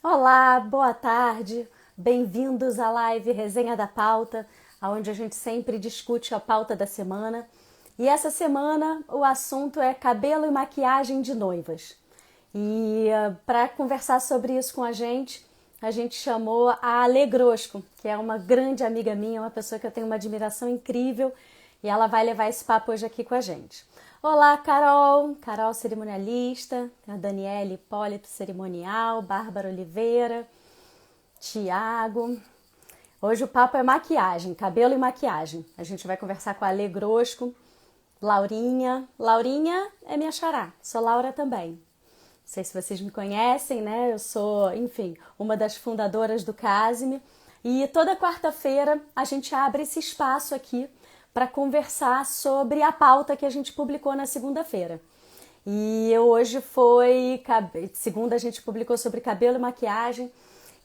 Olá, boa tarde. Bem-vindos à live Resenha da Pauta, onde a gente sempre discute a pauta da semana. E essa semana o assunto é cabelo e maquiagem de noivas. E para conversar sobre isso com a gente chamou a Ale Grosco, que é uma grande amiga minha, uma pessoa que eu tenho uma admiração incrível, e ela vai levar esse papo hoje aqui com a gente. Olá, Carol, Carol cerimonialista, a Daniele Hipólito cerimonial, Bárbara Oliveira, Tiago. Hoje o papo é maquiagem, cabelo e maquiagem. A gente vai conversar com a Ale Grosco, Laurinha. Laurinha é minha xará, sou Laura também. Não sei se vocês me conhecem, né? Eu sou, enfim, uma das fundadoras do Casime. E toda quarta-feira a gente abre esse espaço aqui para conversar sobre a pauta que a gente publicou na segunda-feira. E hoje foi segunda, a gente publicou sobre cabelo e maquiagem.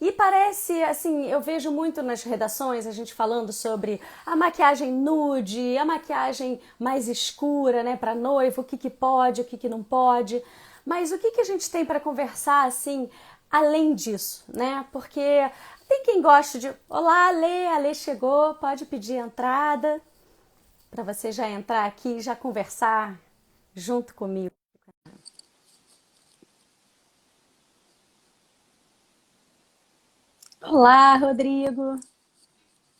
E parece, assim, eu vejo muito nas redações a gente falando sobre a maquiagem nude, a maquiagem mais escura, né, para noivo, o que que pode, o que que não pode. Mas o que que a gente tem para conversar, assim, além disso, né? Porque tem quem goste de, olá, Ale, Ale chegou, pode pedir entrada para você já entrar aqui e já conversar junto comigo. Olá, Rodrigo.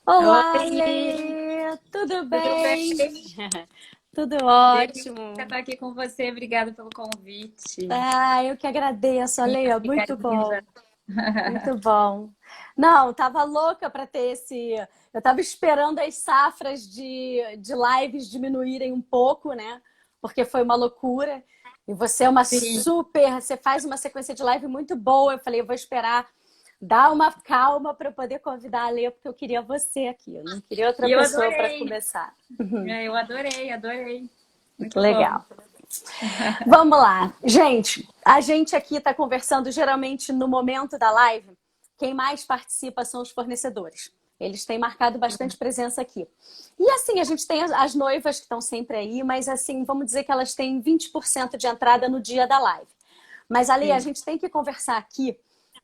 Olá, Oi, Lê! Tudo tudo bem? bem? Tudo Delícia ótimo. estar aqui com você. Obrigada pelo convite. Ah, eu que agradeço, Minha Lê. amiga Muito linda. bom, muito bom. Não, tava louca para ter esse. Eu tava esperando as safras de lives diminuírem um pouco, né? Porque foi uma loucura. E você é uma Sim, super. Você faz uma sequência de live muito boa. Eu falei, eu vou esperar dar uma calma para poder convidar a Lê, porque eu queria você aqui. Eu não queria outra e eu pessoa para adorei. começar. Eu adorei, adorei. Muito bom. Legal. Vamos lá. Gente, a gente aqui está conversando geralmente no momento da live. Quem mais participa são os fornecedores. Eles têm marcado bastante presença aqui. E assim, a gente tem as noivas que estão sempre aí, mas assim, vamos dizer que elas têm 20% de entrada no dia da live. Mas ali a Sim, gente tem que conversar aqui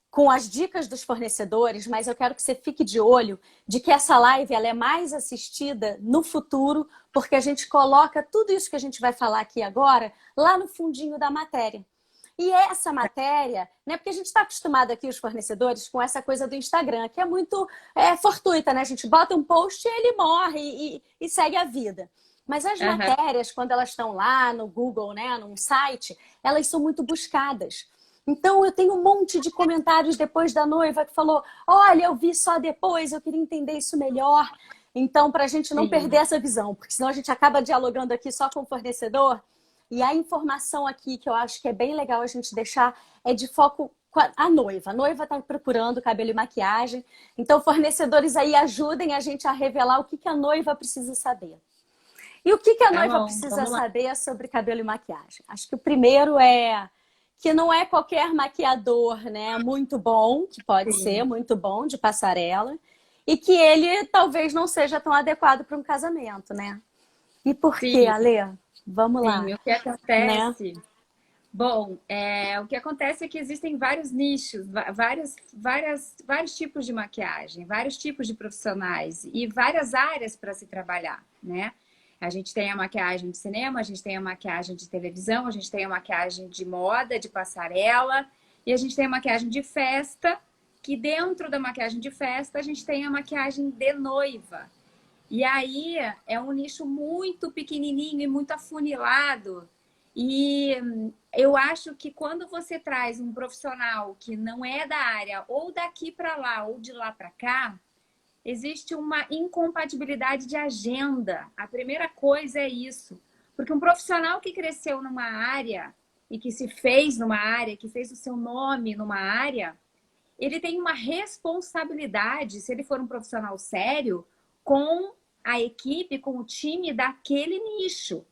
com as dicas dos fornecedores, mas eu quero que você fique de olho de que essa live ela é mais assistida no futuro, porque a gente coloca tudo isso que a gente vai falar aqui agora lá no fundinho da matéria. E essa matéria, né? Porque a gente está acostumado aqui, os fornecedores, com essa coisa do Instagram, que é muito fortuita, né? A gente bota um post e ele morre e segue a vida. Mas as aham, matérias, quando elas estão lá no Google, né, num site, elas são muito buscadas. Então, eu tenho um monte de comentários depois da noiva que falou: olha, eu vi só depois, eu queria entender isso melhor. Então, para a gente não perder sim. essa visão, porque senão a gente acaba dialogando aqui só com o fornecedor. E a informação aqui que eu acho que é bem legal a gente deixar é de foco com a noiva. A noiva está procurando cabelo e maquiagem. Então, fornecedores aí ajudem a gente a revelar o que que a noiva precisa saber. E o que que a Tá noiva bom, precisa vamos lá. saber sobre cabelo e maquiagem? Acho que o primeiro é que não é qualquer maquiador, né, muito bom, que pode ser Sim, muito bom de passarela, e que ele talvez não seja tão adequado para um casamento, né? E por quê, sim, Ale? Vamos lá, sim. O que né? acontece? Bom, o que acontece é que existem vários nichos, vários tipos de maquiagem, vários tipos de profissionais e várias áreas para se trabalhar, né? A gente tem a maquiagem de cinema, a gente tem a maquiagem de televisão, a gente tem a maquiagem de moda, de passarela, e a gente tem a maquiagem de festa, que dentro da maquiagem de festa a gente tem a maquiagem de noiva. E aí é um nicho muito pequenininho e muito afunilado. E eu acho que quando você traz um profissional que não é da área, ou daqui para lá, ou de lá para cá, existe uma incompatibilidade de agenda. A primeira coisa é isso. Porque um profissional que cresceu numa área e que se fez numa área, que fez o seu nome numa área, ele tem uma responsabilidade, se ele for um profissional sério, com a equipe, com o time daquele nicho.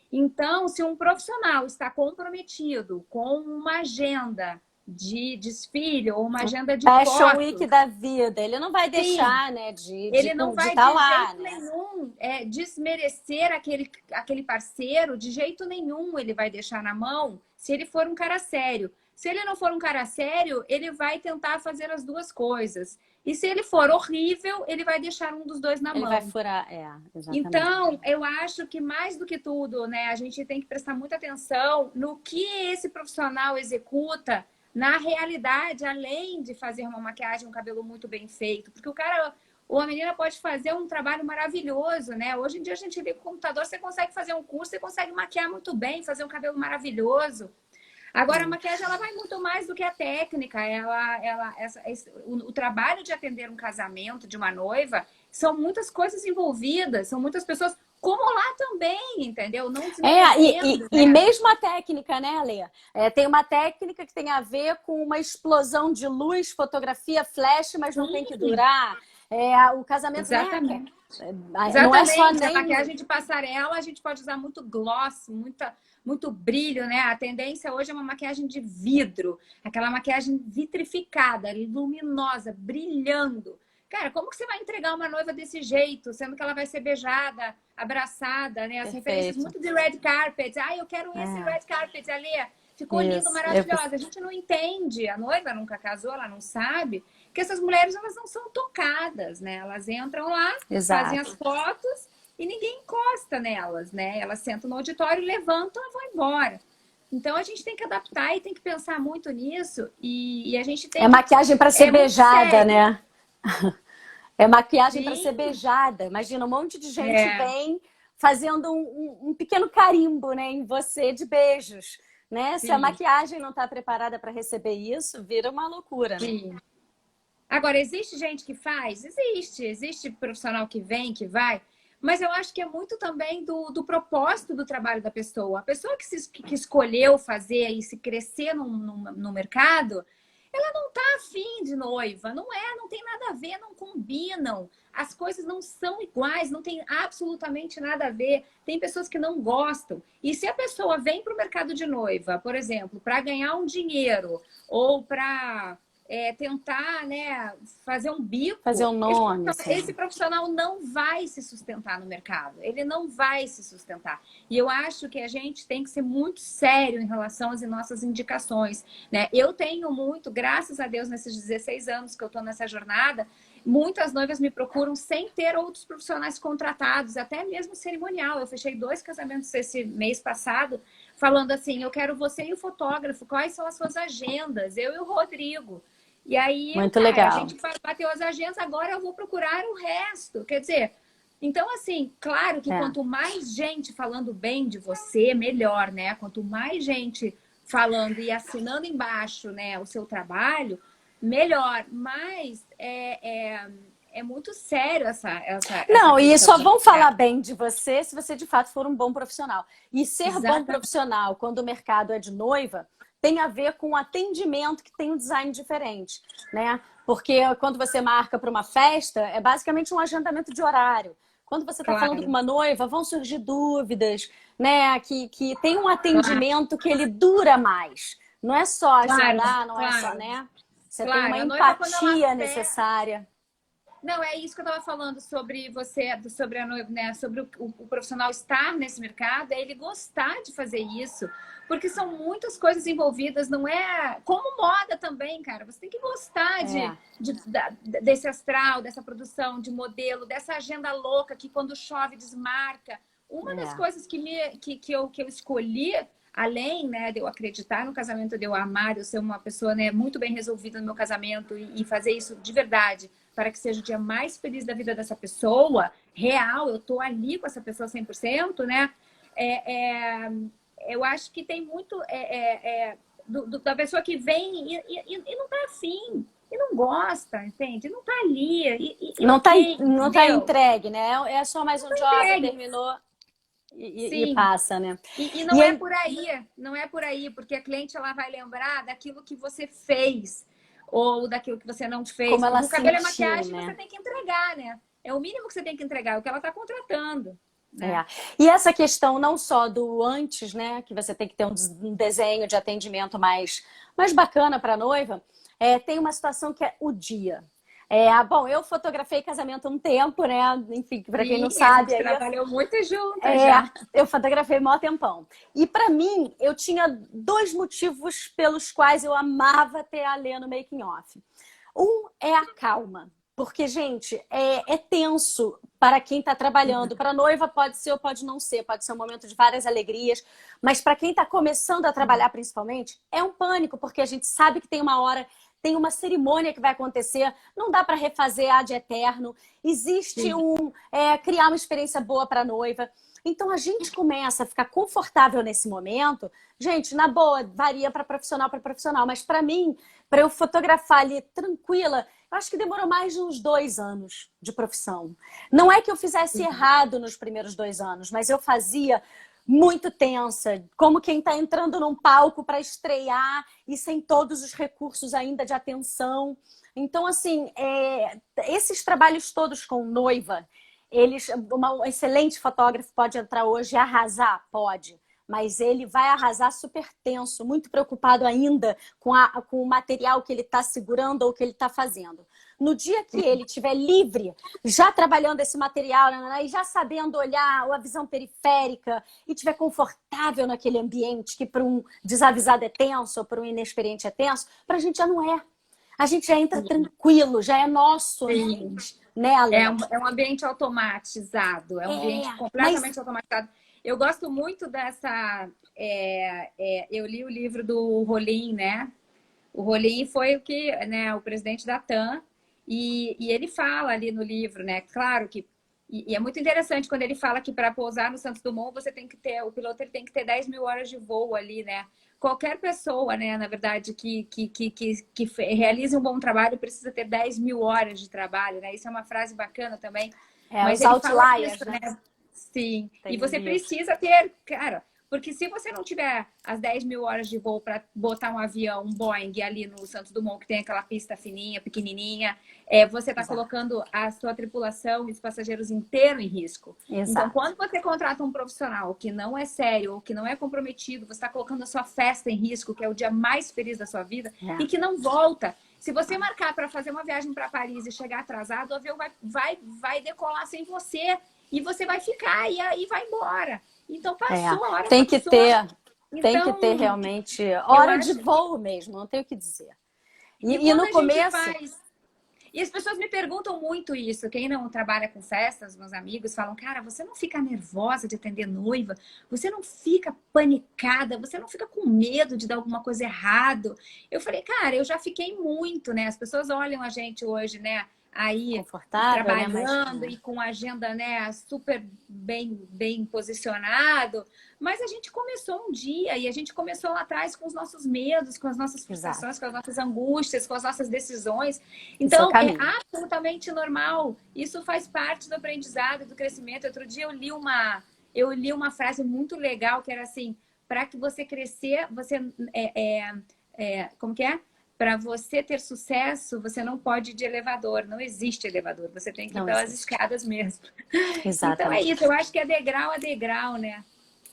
Então, se um profissional está comprometido com uma agenda de desfile ou uma agenda de Fashion Week fotos, da vida, ele não vai sim, deixar, né, de ele não de vai estar de lá, jeito né? nenhum desmerecer aquele parceiro, de jeito nenhum ele vai deixar na mão se ele for um cara sério. Se ele não for um cara sério, ele vai tentar fazer as duas coisas. E se ele for horrível, ele vai deixar um dos dois na Ele mão. vai furar, exatamente. Então, eu acho que mais do que tudo, né, a gente tem que prestar muita atenção no que esse profissional executa na realidade, além de fazer uma maquiagem, um cabelo muito bem feito. Porque o cara, ou a menina pode fazer um trabalho maravilhoso, né? Hoje em dia a gente liga o computador, você consegue fazer um curso, você consegue maquiar muito bem, fazer um cabelo maravilhoso. Agora, a maquiagem ela vai muito mais do que a técnica. O trabalho de atender um casamento de uma noiva são muitas coisas envolvidas, são muitas pessoas, como lá também, entendeu? Não desmerecendo, e né? mesmo a técnica, né, Alê? Tem uma técnica que tem a ver com uma explosão de luz, fotografia, flash, mas não tem que durar. O casamento, Exatamente. né? Não é só Exatamente. A nem... maquiagem de passarela, a gente pode usar muito gloss, muito brilho, né? A tendência hoje é uma maquiagem de vidro, aquela maquiagem vitrificada, luminosa, brilhando. Cara, como que você vai entregar uma noiva desse jeito, sendo que ela vai ser beijada, abraçada, né? As referências muito de red carpet. Eu quero esse red carpet ali. Ficou lindo, maravilhosa. A gente não entende, a noiva nunca casou, ela não sabe que essas mulheres, elas não são tocadas, né? Elas entram lá, fazem as fotos e ninguém encosta nelas, né? Elas sentam no auditório, levantam e vão embora. Então, a gente tem que adaptar e tem que pensar muito nisso. E a gente tem maquiagem para ser beijada, né? É maquiagem para Sim. ser beijada. Imagina, um monte de gente vem fazendo um pequeno carimbo, né, em você de beijos, né? Se a maquiagem não está preparada para receber isso, vira uma loucura, né? Sim. Agora, existe gente que faz? Existe profissional que vem, que vai, mas eu acho que é muito também do propósito do trabalho da pessoa. A pessoa que escolheu fazer e se crescer no mercado, ela não tá afim de noiva, não tem nada a ver, não combinam. As coisas não são iguais, não tem absolutamente nada a ver. Tem pessoas que não gostam. E se a pessoa vem para o mercado de noiva, por exemplo, para ganhar um dinheiro ou para tentar, né, fazer um bico, fazer um nome, esse profissional não vai se sustentar no mercado. Ele não vai se sustentar. E eu acho que a gente tem que ser muito sério em relação às nossas indicações, né? Eu tenho muito, graças a Deus, nesses 16 anos que eu estou nessa jornada, muitas noivas me procuram sem ter outros profissionais contratados, até mesmo cerimonial. Eu fechei 2 casamentos esse mês passado, falando assim, eu quero você e o fotógrafo, quais são as suas agendas? Eu e o Rodrigo. E aí, muito legal. A gente bateu as agendas, agora eu vou procurar o resto. Quer dizer, então assim, claro que quanto mais gente falando bem de você, melhor, né? Quanto mais gente falando e assinando embaixo, né, o seu trabalho, melhor. Mas é muito sério essa Não, e só questão, vão falar bem de você se você de fato for um bom profissional. E ser Exatamente. bom profissional quando o mercado é de noiva tem a ver com o atendimento, que tem um design diferente, né? Porque quando você marca para uma festa, é basicamente um agendamento de horário. Quando você está falando com uma noiva, vão surgir dúvidas, né? Que tem um atendimento que ele dura mais. Não é só agendar, não é só, né? Você tem uma empatia necessária. Não, é isso que eu estava falando sobre você, sobre a noiva, né? Sobre o profissional estar nesse mercado, é ele gostar de fazer isso, porque são muitas coisas envolvidas, não é como moda também, cara. Você tem que gostar desse astral, dessa produção, de modelo, dessa agenda louca que quando chove desmarca. Uma das coisas que eu escolhi, além, né, de eu acreditar no casamento, de eu amar, de eu ser uma pessoa, né, muito bem resolvida no meu casamento e fazer isso de verdade, para que seja o dia mais feliz da vida dessa pessoa, real, eu tô ali com essa pessoa 100%, né? Eu acho que tem muito da pessoa que vem e não tá afim, e não gosta, entende? Não tá ali. Não tá entregue, né? É só mais um job, terminou e passa, né? E não é por aí, não é por aí, porque a cliente ela vai lembrar daquilo que você fez ou daquilo que você não fez. Como ela o cabelo sentiu, e maquiagem, né? Você tem que entregar, né? É o mínimo que você tem que entregar, é o que ela está contratando. Né? E essa questão não só do antes, né? Que você tem que ter um desenho de atendimento mais bacana para a noiva, tem uma situação que é o dia. Bom, eu fotografei casamento um tempo, né? Enfim, para quem não Sim, a sabe, gente aí trabalhou muito juntas já. eu fotografei mó tempão. E para mim, eu tinha dois motivos pelos quais eu amava ter a Lê no making off. Um é a calma. Porque, gente, é tenso para quem está trabalhando. Para a noiva pode ser ou pode não ser, pode ser um momento de várias alegrias, mas para quem está começando a trabalhar principalmente, é um pânico, porque a gente sabe que tem uma hora, tem uma cerimônia que vai acontecer, não dá para refazer ad eterno, existe Sim. criar uma experiência boa para a noiva. Então a gente começa a ficar confortável nesse momento. Gente, na boa, varia para profissional, mas para mim, para eu fotografar ali tranquila, eu acho que demorou mais de uns 2 anos de profissão. Não é que eu fizesse errado nos primeiros 2 anos, mas eu fazia muito tensa, como quem está entrando num palco para estrear e sem todos os recursos ainda de atenção. Então, assim, esses trabalhos todos com noiva, um excelente fotógrafo pode entrar hoje e arrasar? Pode. Mas ele vai arrasar super tenso, muito preocupado ainda com o material que ele está segurando ou que ele está fazendo. No dia que ele estiver livre, já trabalhando esse material, né, e já sabendo olhar a visão periférica e estiver confortável naquele ambiente que para um desavisado é tenso ou para um inexperiente é tenso, para a gente já não é. A gente já entra tranquilo, já é nosso Sim. ambiente, né, Ale? É um ambiente automatizado, é um ambiente Mas completamente automatizado. Eu gosto muito dessa. Eu li o livro do Rolim, né? O Rolim foi o presidente da TAM, e ele fala ali no livro, né? Claro que. E é muito interessante quando ele fala que para pousar no Santos Dumont você tem que ter, o piloto ele tem que ter 10 mil horas de voo ali, né? Qualquer pessoa, né, na verdade, que realize um bom trabalho precisa ter 10 mil horas de trabalho, né? Isso é uma frase bacana também. Mas os ele fala outliers, isso, né? né? Sim. E Tem um você livro. precisa ter, cara, porque se você não tiver as 10 mil horas de voo para botar um avião, um Boeing ali no Santos Dumont, que tem aquela pista fininha, pequenininha, você está Exato. colocando a sua tripulação e os passageiros inteiro em risco. Então, Exato. quando você contrata um profissional que não é sério ou que não é comprometido, você está colocando a sua festa em risco, que é o dia mais feliz da sua vida, e que não volta. Se você marcar para fazer uma viagem para Paris e chegar atrasado, o avião vai decolar sem você e você vai ficar e aí vai embora. Então passou, a hora Tem que passou. ter, tem que Então, ter realmente eu hora de acho. voo mesmo, não tenho o que dizer. E E quando no a gente começo, faz. E as pessoas me perguntam muito isso. Quem não trabalha com festas, meus amigos, falam: cara, você não fica nervosa de atender noiva? Você não fica panicada? Você não fica com medo de dar alguma coisa errado? Eu falei: cara, eu já fiquei muito, né? As pessoas olham a gente hoje, né? Aí confortável, né? Mas trabalhando e com agenda, né, super bem posicionado, mas a gente começou um dia e a gente começou lá atrás com os nossos medos, com as nossas exato. frustrações, com as nossas angústias, com as nossas decisões. Esse é o Então, é caminho. absolutamente normal. Isso faz parte do aprendizado, do crescimento. Outro dia eu li uma frase muito legal que era assim: para que você crescer, você como que é? Para você ter sucesso, você não pode ir de elevador, não existe elevador, você tem que ir Não pelas existe. escadas mesmo. Então é isso, Exatamente. eu acho que é degrau a degrau, né?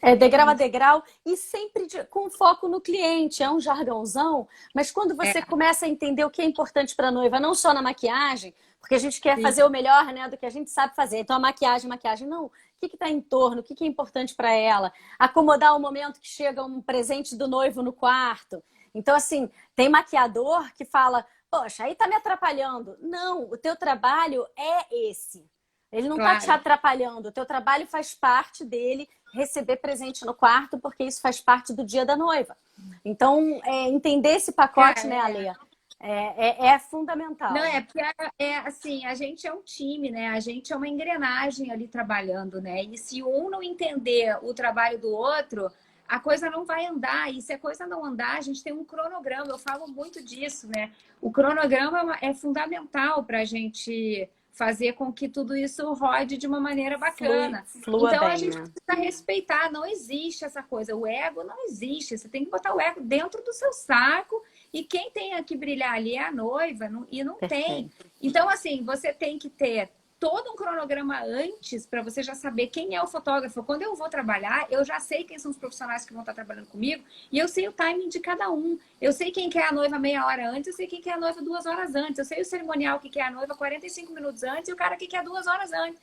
É É degrau a isso. degrau e sempre com foco no cliente. É um jargãozão, mas quando você É, começa a entender o que é importante para a noiva, não só na maquiagem, porque a gente quer sim, fazer o melhor, né, do que a gente sabe fazer. Então, a maquiagem, não. O que está em torno? O que é importante para ela? Acomodar o momento que chega um presente do noivo no quarto. Então, assim, tem maquiador que fala: poxa, aí tá me atrapalhando. Não, o teu trabalho é esse. Ele não está te claro. atrapalhando. O teu trabalho faz parte dele receber presente no quarto, porque isso faz parte do dia da noiva. Então, entender esse pacote, né, Cara, Ale, é não, fundamental. porque assim, a gente é um time, né? A gente é uma engrenagem ali trabalhando, né? E se um não entender o trabalho do outro, a coisa não vai andar. E se a coisa não andar, a gente tem um cronograma. Eu falo muito disso, né? O cronograma é fundamental para a gente fazer com que tudo isso rode de uma maneira bacana. Flua Então a bem, gente né? precisa respeitar, não existe essa coisa. O ego não existe. Você tem que botar o ego dentro do seu saco e quem tem que brilhar ali é a noiva, e não tem. Perfeito. Então, assim, você tem que ter todo um cronograma antes para você já saber quem é o fotógrafo. Quando eu vou trabalhar, eu já sei quem são os profissionais que vão estar trabalhando comigo e eu sei o timing de cada um. Eu sei quem quer a noiva meia hora antes, eu sei quem quer a noiva 2 horas antes. Eu sei o cerimonial que quer a noiva 45 minutos antes e o cara que quer 2 horas antes.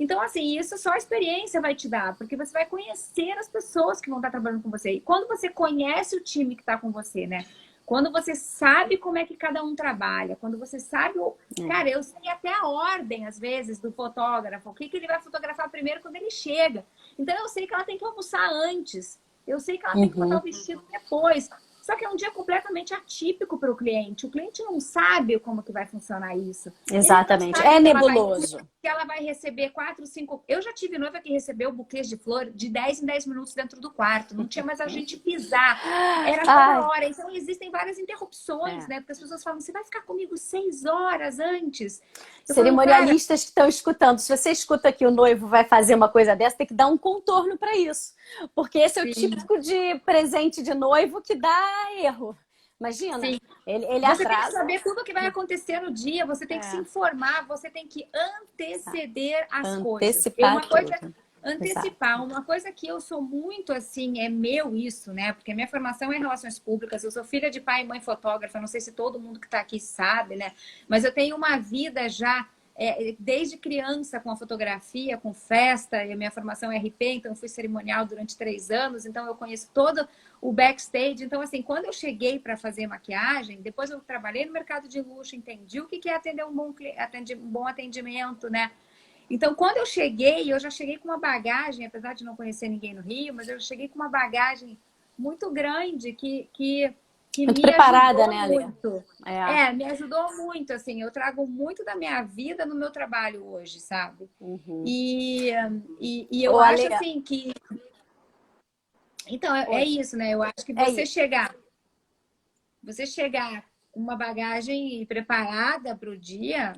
Então, assim, isso só a experiência vai te dar, porque você vai conhecer as pessoas que vão estar trabalhando com você. E quando você conhece o time que está com você, né? Quando você sabe como é que cada um trabalha, quando você sabe... Cara, eu sei até a ordem, às vezes, do fotógrafo, o que ele vai fotografar primeiro quando ele chega. Então, eu sei que ela tem que almoçar antes. Eu sei que ela tem que botar o vestido depois. Só que é um dia completamente atípico para o cliente. O cliente não sabe como que vai funcionar isso. Exatamente. É nebuloso. Que ela vai receber 4, 5... Eu já tive noiva que recebeu buquês de flor de 10 em 10 minutos dentro do quarto. Não tinha mais a gente pisar. Era toda hora. Então, existem várias interrupções, né? Porque as pessoas falam, você vai ficar comigo 6 horas antes? Cerimonialistas que estão escutando. Se você escuta que o noivo vai fazer uma coisa dessa, tem que dar um contorno para isso. Porque esse é o típico de presente de noivo que dá erro. Imagina, ele você atrasa. Tem que saber tudo o que vai acontecer no dia, você tem que se informar, você tem que anteceder as coisas. Antecipar. Uma coisa que eu sou muito assim, é meu isso, né? Porque a minha formação é em relações públicas, eu sou filha de pai e mãe fotógrafa, não sei se todo mundo que está aqui sabe, né? Mas eu tenho uma vida já... desde criança com a fotografia, com festa, e a minha formação é RP, então eu fui cerimonial durante 3 anos, então eu conheço todo o backstage. Então, assim, quando eu cheguei para fazer maquiagem, depois eu trabalhei no mercado de luxo, entendi o que é atender um bom atendimento, né? Então, quando eu cheguei, eu já cheguei com uma bagagem, apesar de não conhecer ninguém no Rio, mas eu cheguei com uma bagagem muito grande que muito me preparada, ajudou né, Ale? muito. Me ajudou muito, assim, eu trago muito da minha vida no meu trabalho hoje, sabe? E eu acho, assim, que... Então, é isso, né? Eu acho que você chegar com uma bagagem preparada para o dia,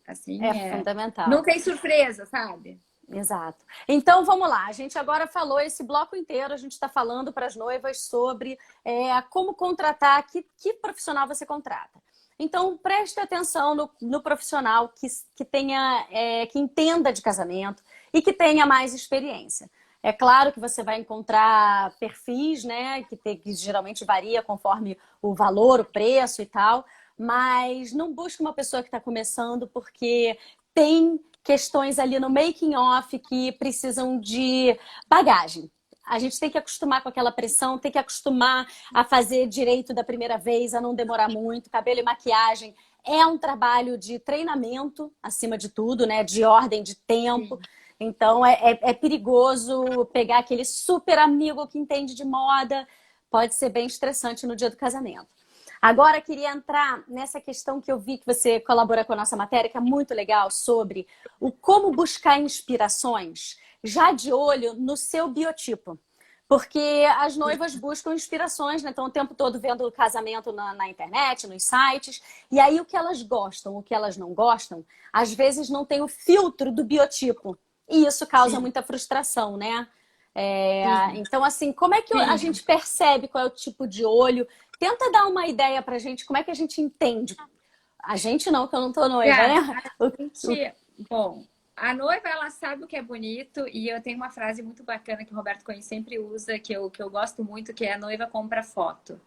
assim, é fundamental. Não tem surpresa, sabe? Exato. Então, vamos lá. A gente agora falou esse bloco inteiro, a gente está falando para as noivas sobre como contratar, que profissional você contrata. Então, preste atenção no profissional que tenha, que entenda de casamento e que tenha mais experiência. É claro que você vai encontrar perfis, né, que geralmente varia conforme o valor, o preço e tal, mas não busque uma pessoa que está começando, porque tem questões ali no making off que precisam de bagagem. A gente tem que acostumar com aquela pressão, tem que acostumar a fazer direito da primeira vez, a não demorar muito. Cabelo e maquiagem é um trabalho de treinamento, acima de tudo, né? De ordem de tempo. Então, é perigoso pegar aquele super amigo que entende de moda. Pode ser bem estressante no dia do casamento. Agora, queria entrar nessa questão que eu vi que você colabora com a nossa matéria, que é muito legal, sobre o como buscar inspirações, já de olho no seu biotipo. Porque as noivas buscam inspirações, né? Estão o tempo todo vendo o casamento na internet, nos sites. E aí o que elas gostam, o que elas não gostam, às vezes não tem o filtro do biotipo. E isso causa muita frustração, né? Então, assim, como é que a gente percebe qual é o tipo de olho? Tenta dar uma ideia pra gente, como é que a gente entende? A gente não, que eu não tô noiva, né? Bom, a noiva, ela sabe o que é bonito, e eu tenho uma frase muito bacana que o Roberto Cohen sempre usa, que eu gosto muito, que é: a noiva compra foto.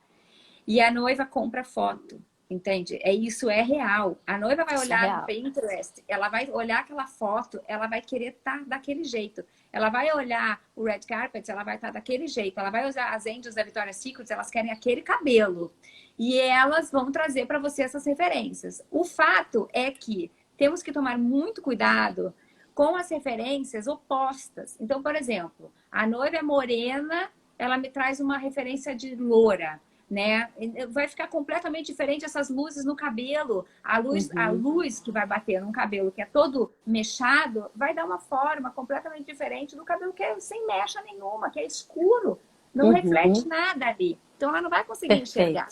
E a noiva compra foto, entende? Isso é real. A noiva vai olhar no Pinterest, ela vai olhar aquela foto, ela vai querer estar daquele jeito. Ela vai olhar o red carpet, ela vai estar daquele jeito. Ela vai usar as angels da Victoria's Secret, elas querem aquele cabelo. E elas vão trazer para você essas referências. O fato é que temos que tomar muito cuidado com as referências opostas. Então, por exemplo, a noiva é morena, ela me traz uma referência de loura, né? Vai ficar completamente diferente essas luzes no cabelo. A luz que vai bater num cabelo que é todo mechado vai dar uma forma completamente diferente do cabelo que é sem mecha nenhuma, que é escuro. Não reflete nada ali. Então, ela não vai conseguir enxergar.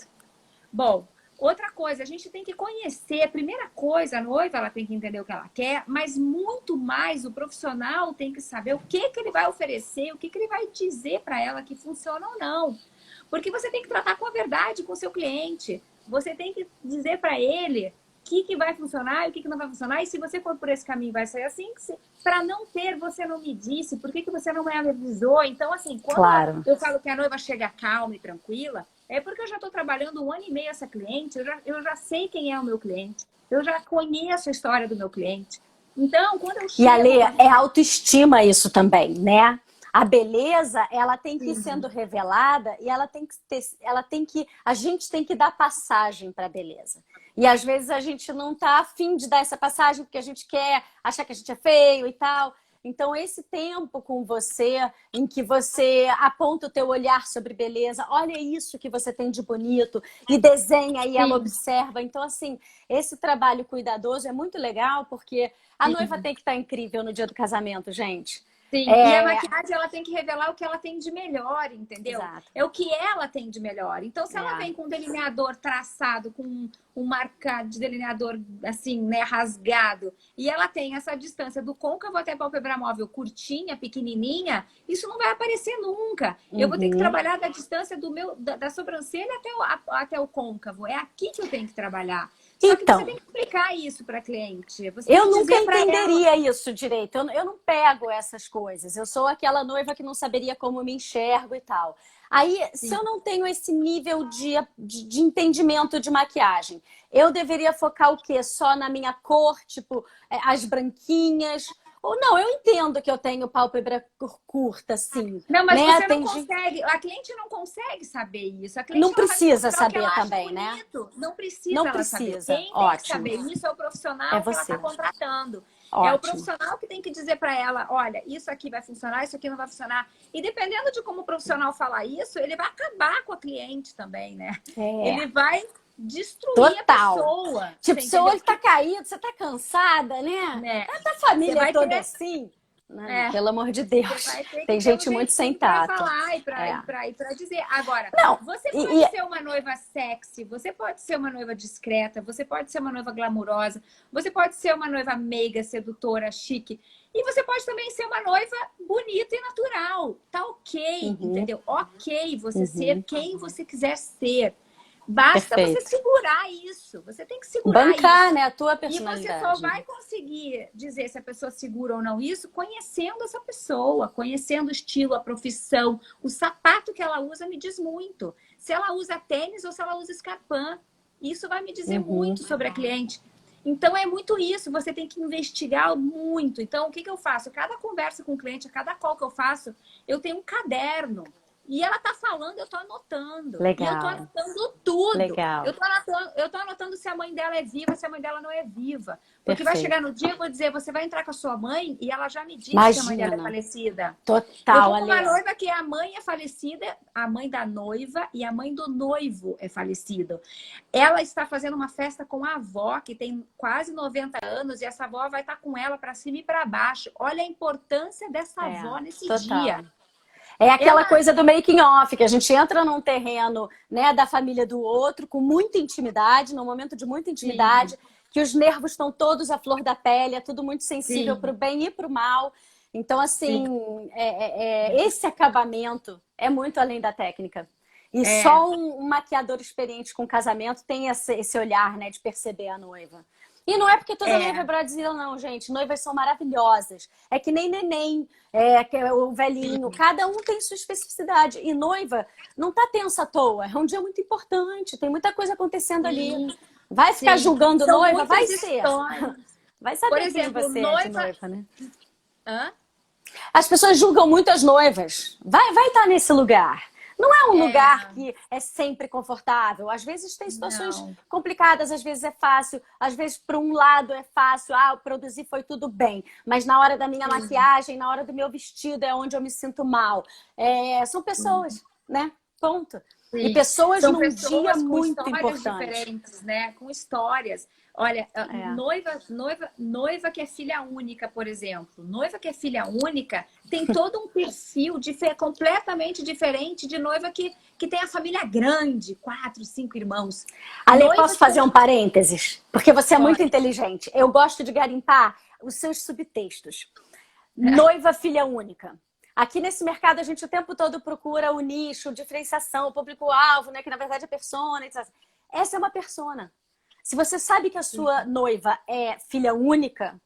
Bom, outra coisa, a gente tem que conhecer. A primeira coisa, a noiva, ela tem que entender o que ela quer, mas muito mais o profissional tem que saber o que ele vai oferecer, o que ele vai dizer para ela que funciona ou não. Porque você tem que tratar com a verdade com o seu cliente. Você tem que dizer para ele que vai funcionar e o que não vai funcionar. E se você for por esse caminho, vai sair assim. Para não ter, você não me disse. Por que você não me avisou? Então, assim, quando Claro. eu falo que a noiva chega calma e tranquila, é porque eu já estou trabalhando 1 ano e meio essa cliente. Eu já sei quem é o meu cliente. Eu já conheço a história do meu cliente. Então, quando eu chego... E, Ale, é autoestima isso também, né? A beleza, ela tem que ir Sim. sendo revelada e a gente tem que dar passagem para a beleza. E às vezes a gente não tá afim de dar essa passagem porque a gente quer achar que a gente é feio e tal. Então, esse tempo com você, em que você aponta o teu olhar sobre beleza, olha isso que você tem de bonito, e desenha e ela observa. Então, assim, esse trabalho cuidadoso é muito legal, porque a noiva tem que estar incrível no dia do casamento, gente. Sim, e a maquiagem ela tem que revelar o que ela tem de melhor, entendeu? Exato. É o que ela tem de melhor. Então, se ela vem com um delineador traçado, com um marca de delineador assim, né, rasgado, e ela tem essa distância do côncavo até a pálpebra móvel curtinha, pequenininha, isso não vai aparecer nunca. Eu vou ter que trabalhar da distância da sobrancelha até o côncavo. É aqui que eu tenho que trabalhar. Só que você tem que explicar isso para a cliente. Eu nunca entenderia isso direito. Eu não pego essas coisas. Eu sou aquela noiva que não saberia como me enxergo e tal. Aí, se eu não tenho esse nível de entendimento de maquiagem, eu deveria focar o quê? Só na minha cor, tipo, as branquinhas? Ou não, eu entendo que eu tenho pálpebra curta, assim. Não, mas né? você não consegue, a cliente não consegue saber isso. A cliente não precisa saber também, né? Não precisa não ela precisa. saber. Quem tem que saber isso é o profissional que ela está contratando. Ótimo. É o profissional que tem que dizer para ela, olha, isso aqui vai funcionar, isso aqui não vai funcionar. E dependendo de como o profissional falar isso, ele vai acabar com a cliente também, né? Ele vai destruir a pessoa. Tipo, seu olho tá caído, você tá cansada, né? Tanta família toda assim. Não, pelo amor de Deus. Tem gente muito sem tato. Pra falar e pra dizer. Agora, você pode ser uma noiva sexy, você pode ser uma noiva discreta, você pode ser uma noiva glamurosa, você pode ser uma noiva meiga, sedutora, chique. E você pode também ser uma noiva bonita e natural. Tá ok, entendeu? Ok você ser quem você quiser ser. Basta você segurar isso. Você tem que segurar bancar, isso. né? A tua personalidade. E você só vai conseguir dizer se a pessoa segura ou não isso conhecendo essa pessoa, conhecendo o estilo, a profissão. O sapato que ela usa me diz muito. Se ela usa tênis ou se ela usa escarpão. Isso vai me dizer muito sobre a cliente. Então, é muito isso. Você tem que investigar muito. Então, o que eu faço? Cada conversa com o cliente, a cada call que eu faço, eu tenho um caderno. E ela tá falando, eu tô anotando. Legal. E eu tô anotando tudo. Legal. Eu tô anotando se a mãe dela é viva, se a mãe dela não é viva. Porque vai chegar no dia, eu vou dizer, você vai entrar com a sua mãe e ela já me disse que a mãe dela é falecida. Total, eu vou com uma noiva que a mãe é falecida, a mãe da noiva e a mãe do noivo é falecida. Ela está fazendo uma festa com a avó, que tem quase 90 anos, e essa avó vai estar com ela para cima e para baixo. Olha a importância dessa avó nesse dia. É aquela coisa do making off, que a gente entra num terreno, né, da família do outro, com muita intimidade, num momento de muita intimidade, que os nervos estão todos à flor da pele, é tudo muito sensível para o bem e para o mal. Então, assim, esse acabamento é muito além da técnica. E só um maquiador experiente com casamento tem esse olhar, né, de perceber a noiva. E não é porque toda noiva é Brasília, não, gente. Noivas são maravilhosas. É que nem neném, que é o velhinho. Cada um tem sua especificidade. E noiva não tá tensa à toa. É um dia muito importante. Tem muita coisa acontecendo ali. Vai ficar julgando noiva? Vai ser. Vai saber. Por exemplo, quem você é de noiva, né? As pessoas julgam muito as noivas. Vai estar nesse lugar. Não é um lugar que é sempre confortável. Às vezes tem situações complicadas, às vezes é fácil, às vezes por um lado é fácil, produzir foi tudo bem. Mas na hora da minha maquiagem, na hora do meu vestido é onde eu me sinto mal. São pessoas, né? Ponto. E pessoas num dia muito importante. Diferentes, né? Com histórias. Olha, noiva que é filha única, por exemplo. Noiva que é filha única tem todo um perfil completamente diferente de noiva que tem a família grande, 4, 5 irmãos. Ale, posso fazer um parênteses? Porque você é muito inteligente. Eu gosto de garimpar os seus subtextos. Noiva filha única. Aqui nesse mercado a gente o tempo todo procura o nicho, diferenciação, o público-alvo, né? Que na verdade é persona. Etc. Essa é uma persona. Se você sabe que a sua noiva é filha única,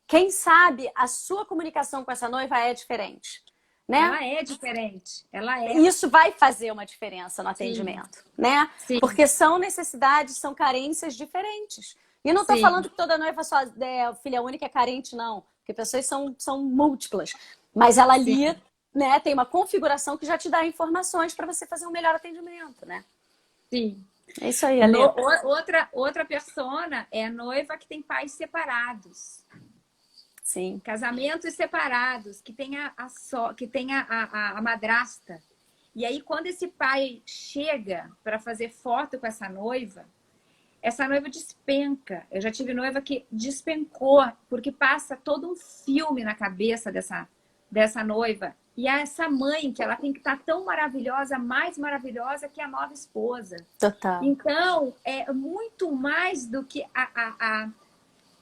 quem sabe a sua comunicação com essa noiva é diferente, né? Ela é diferente. Ela é. Isso vai fazer uma diferença no Sim, atendimento, né? sim, Porque são necessidades, são carências diferentes. E não estou sim, falando que toda noiva só é filha única é carente, não. Porque pessoas são múltiplas. Mas ela sim, ali, né, tem uma configuração que já te dá informações para você fazer um melhor atendimento, né? sim. É isso aí, Ale. Outra persona é a noiva que tem pais separados. Sim. Casamentos separados, que tem que tem a madrasta. E aí, quando esse pai chega para fazer foto com essa noiva despenca. Eu já tive noiva que despencou, porque passa todo um filme na cabeça dessa noiva. E essa mãe, que ela tem que estar tão maravilhosa, mais maravilhosa que a nova esposa. Total. Então, é muito mais do que a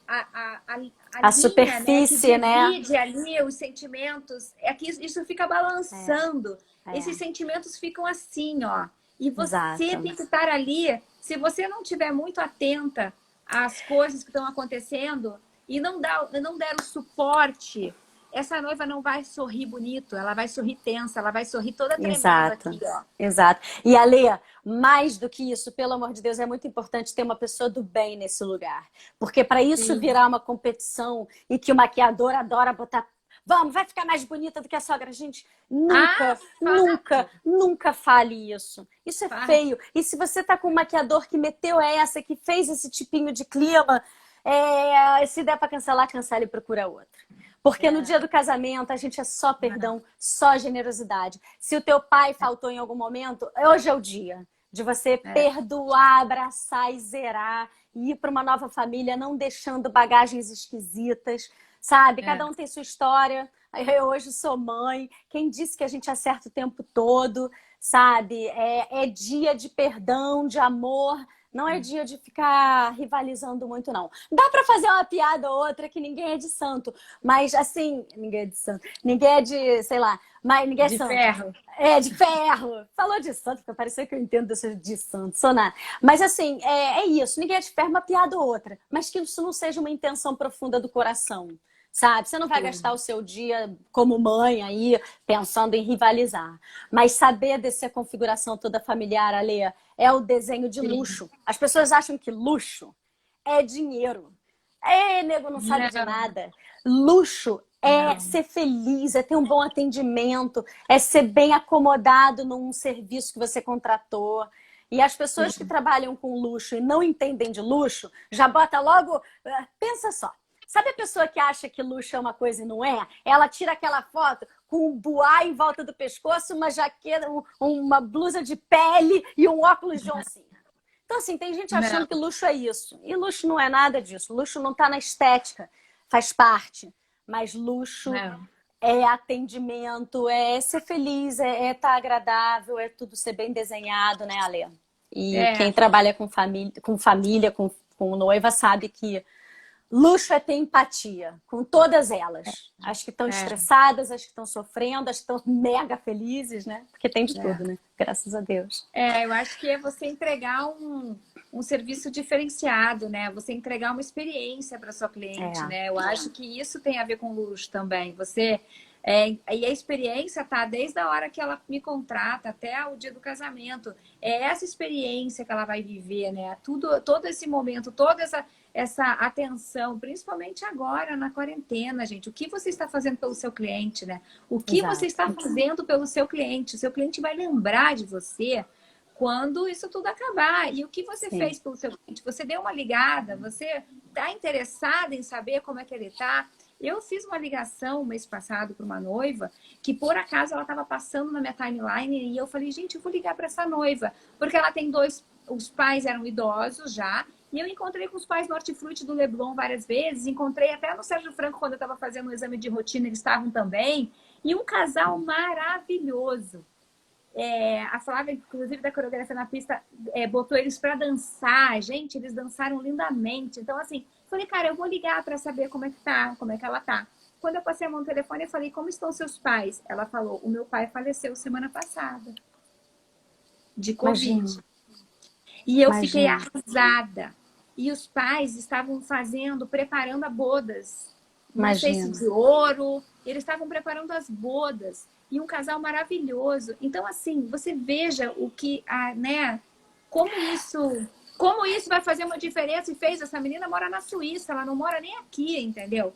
A linha, né, que superfície, né? divide ali os sentimentos. É que isso fica balançando. Esses sentimentos ficam assim, ó. E você Exato. tem que estar ali. Se você não estiver muito atenta às coisas que estão acontecendo e não der o suporte, essa noiva não vai sorrir bonito, ela vai sorrir tensa, ela vai sorrir toda tremendo Exato, aqui, ó. exato. E Ale, mais do que isso, pelo amor de Deus, é muito importante ter uma pessoa do bem nesse lugar. Porque para isso Sim. virar uma competição e que o maquiador adora botar. Vamos, vai ficar mais bonita do que a sogra. Gente, nunca, nunca, nunca fale isso. Isso é feio. E se você tá com um maquiador que meteu essa, que fez esse tipinho de clima, se der para cancelar, cancela e procura outra. Porque no dia do casamento a gente é só perdão, só generosidade. Se o teu pai faltou em algum momento, hoje é o dia de você perdoar, abraçar e zerar e ir para uma nova família, não deixando bagagens esquisitas, sabe? Cada um tem sua história. Eu hoje sou mãe. Quem disse que a gente acerta o tempo todo, sabe? É dia de perdão, de amor. Não é dia de ficar rivalizando muito, não. Dá pra fazer uma piada ou outra que ninguém é de santo. Mas, assim, ninguém é de santo. Ninguém é de, sei lá, mas ninguém é De santo. ferro. É, de ferro. Falou de santo, porque pareceu que eu entendo de santo. Sou nada. Mas, assim, é isso. Ninguém é de ferro, uma piada ou outra. Mas que isso não seja uma intenção profunda do coração. Sabe? Você não vai gastar o seu dia como mãe aí pensando em rivalizar. Mas saber dessa configuração toda familiar, Ale, é o desenho de luxo. As pessoas acham que luxo é dinheiro. Nego não sabe de nada. Luxo é ser feliz, é ter um bom atendimento, é ser bem acomodado num serviço que você contratou. E as pessoas que trabalham com luxo e não entendem de luxo, já bota logo... Pensa só. Sabe a pessoa que acha que luxo é uma coisa e não é? Ela tira aquela foto com um buá em volta do pescoço, uma jaqueta, uma blusa de pele e um óculos de oncinha. Então, assim, tem gente achando que luxo é isso. E luxo não é nada disso. Luxo não está na estética, faz parte. Mas luxo é atendimento, é ser feliz, é estar agradável, é tudo ser bem desenhado, né, Ale? E quem trabalha com família, com noiva, sabe que luxo é ter empatia com todas elas. As que estão estressadas, as que estão sofrendo, as que estão mega felizes, né? Porque tem de tudo, né? Graças a Deus. Eu acho que é você entregar um serviço diferenciado, né? Você entregar uma experiência para sua cliente, né? Eu acho que isso tem a ver com luxo também. E a experiência tá desde a hora que ela me contrata até o dia do casamento. É essa experiência que ela vai viver, né? Todo esse momento, toda essa atenção, principalmente agora na quarentena, gente. O que você está fazendo pelo seu cliente, né? O que você está fazendo pelo seu cliente? O seu cliente vai lembrar de você quando isso tudo acabar. E o que você fez pelo seu cliente? Você deu uma ligada? Você está interessada em saber como é que ele está? Eu fiz uma ligação mês passado para uma noiva que, por acaso, ela estava passando na minha timeline e eu falei, gente, eu vou ligar para essa noiva. Porque ela tem os pais eram idosos já. E eu encontrei com os pais no Hortifruti do Leblon várias vezes. Encontrei até no Sérgio Franco, quando eu estava fazendo um exame de rotina, eles estavam também. E um casal maravilhoso. A Flávia, inclusive, da coreografia na pista, botou eles para dançar. Gente, eles dançaram lindamente. Então, assim, falei, cara, eu vou ligar para saber como é que tá, como é que ela tá. Quando eu passei a mão no telefone, eu falei, como estão seus pais? Ela falou, o meu pai faleceu semana passada de Covid. E eu fiquei arrasada. e os pais estavam preparando a bodas. Não sei se Imagino. de ouro, eles estavam preparando as bodas. E um casal maravilhoso. Então, assim, você veja o que, né, como isso, como isso vai fazer uma diferença e fez. Essa menina mora na Suíça, ela não mora nem aqui, entendeu?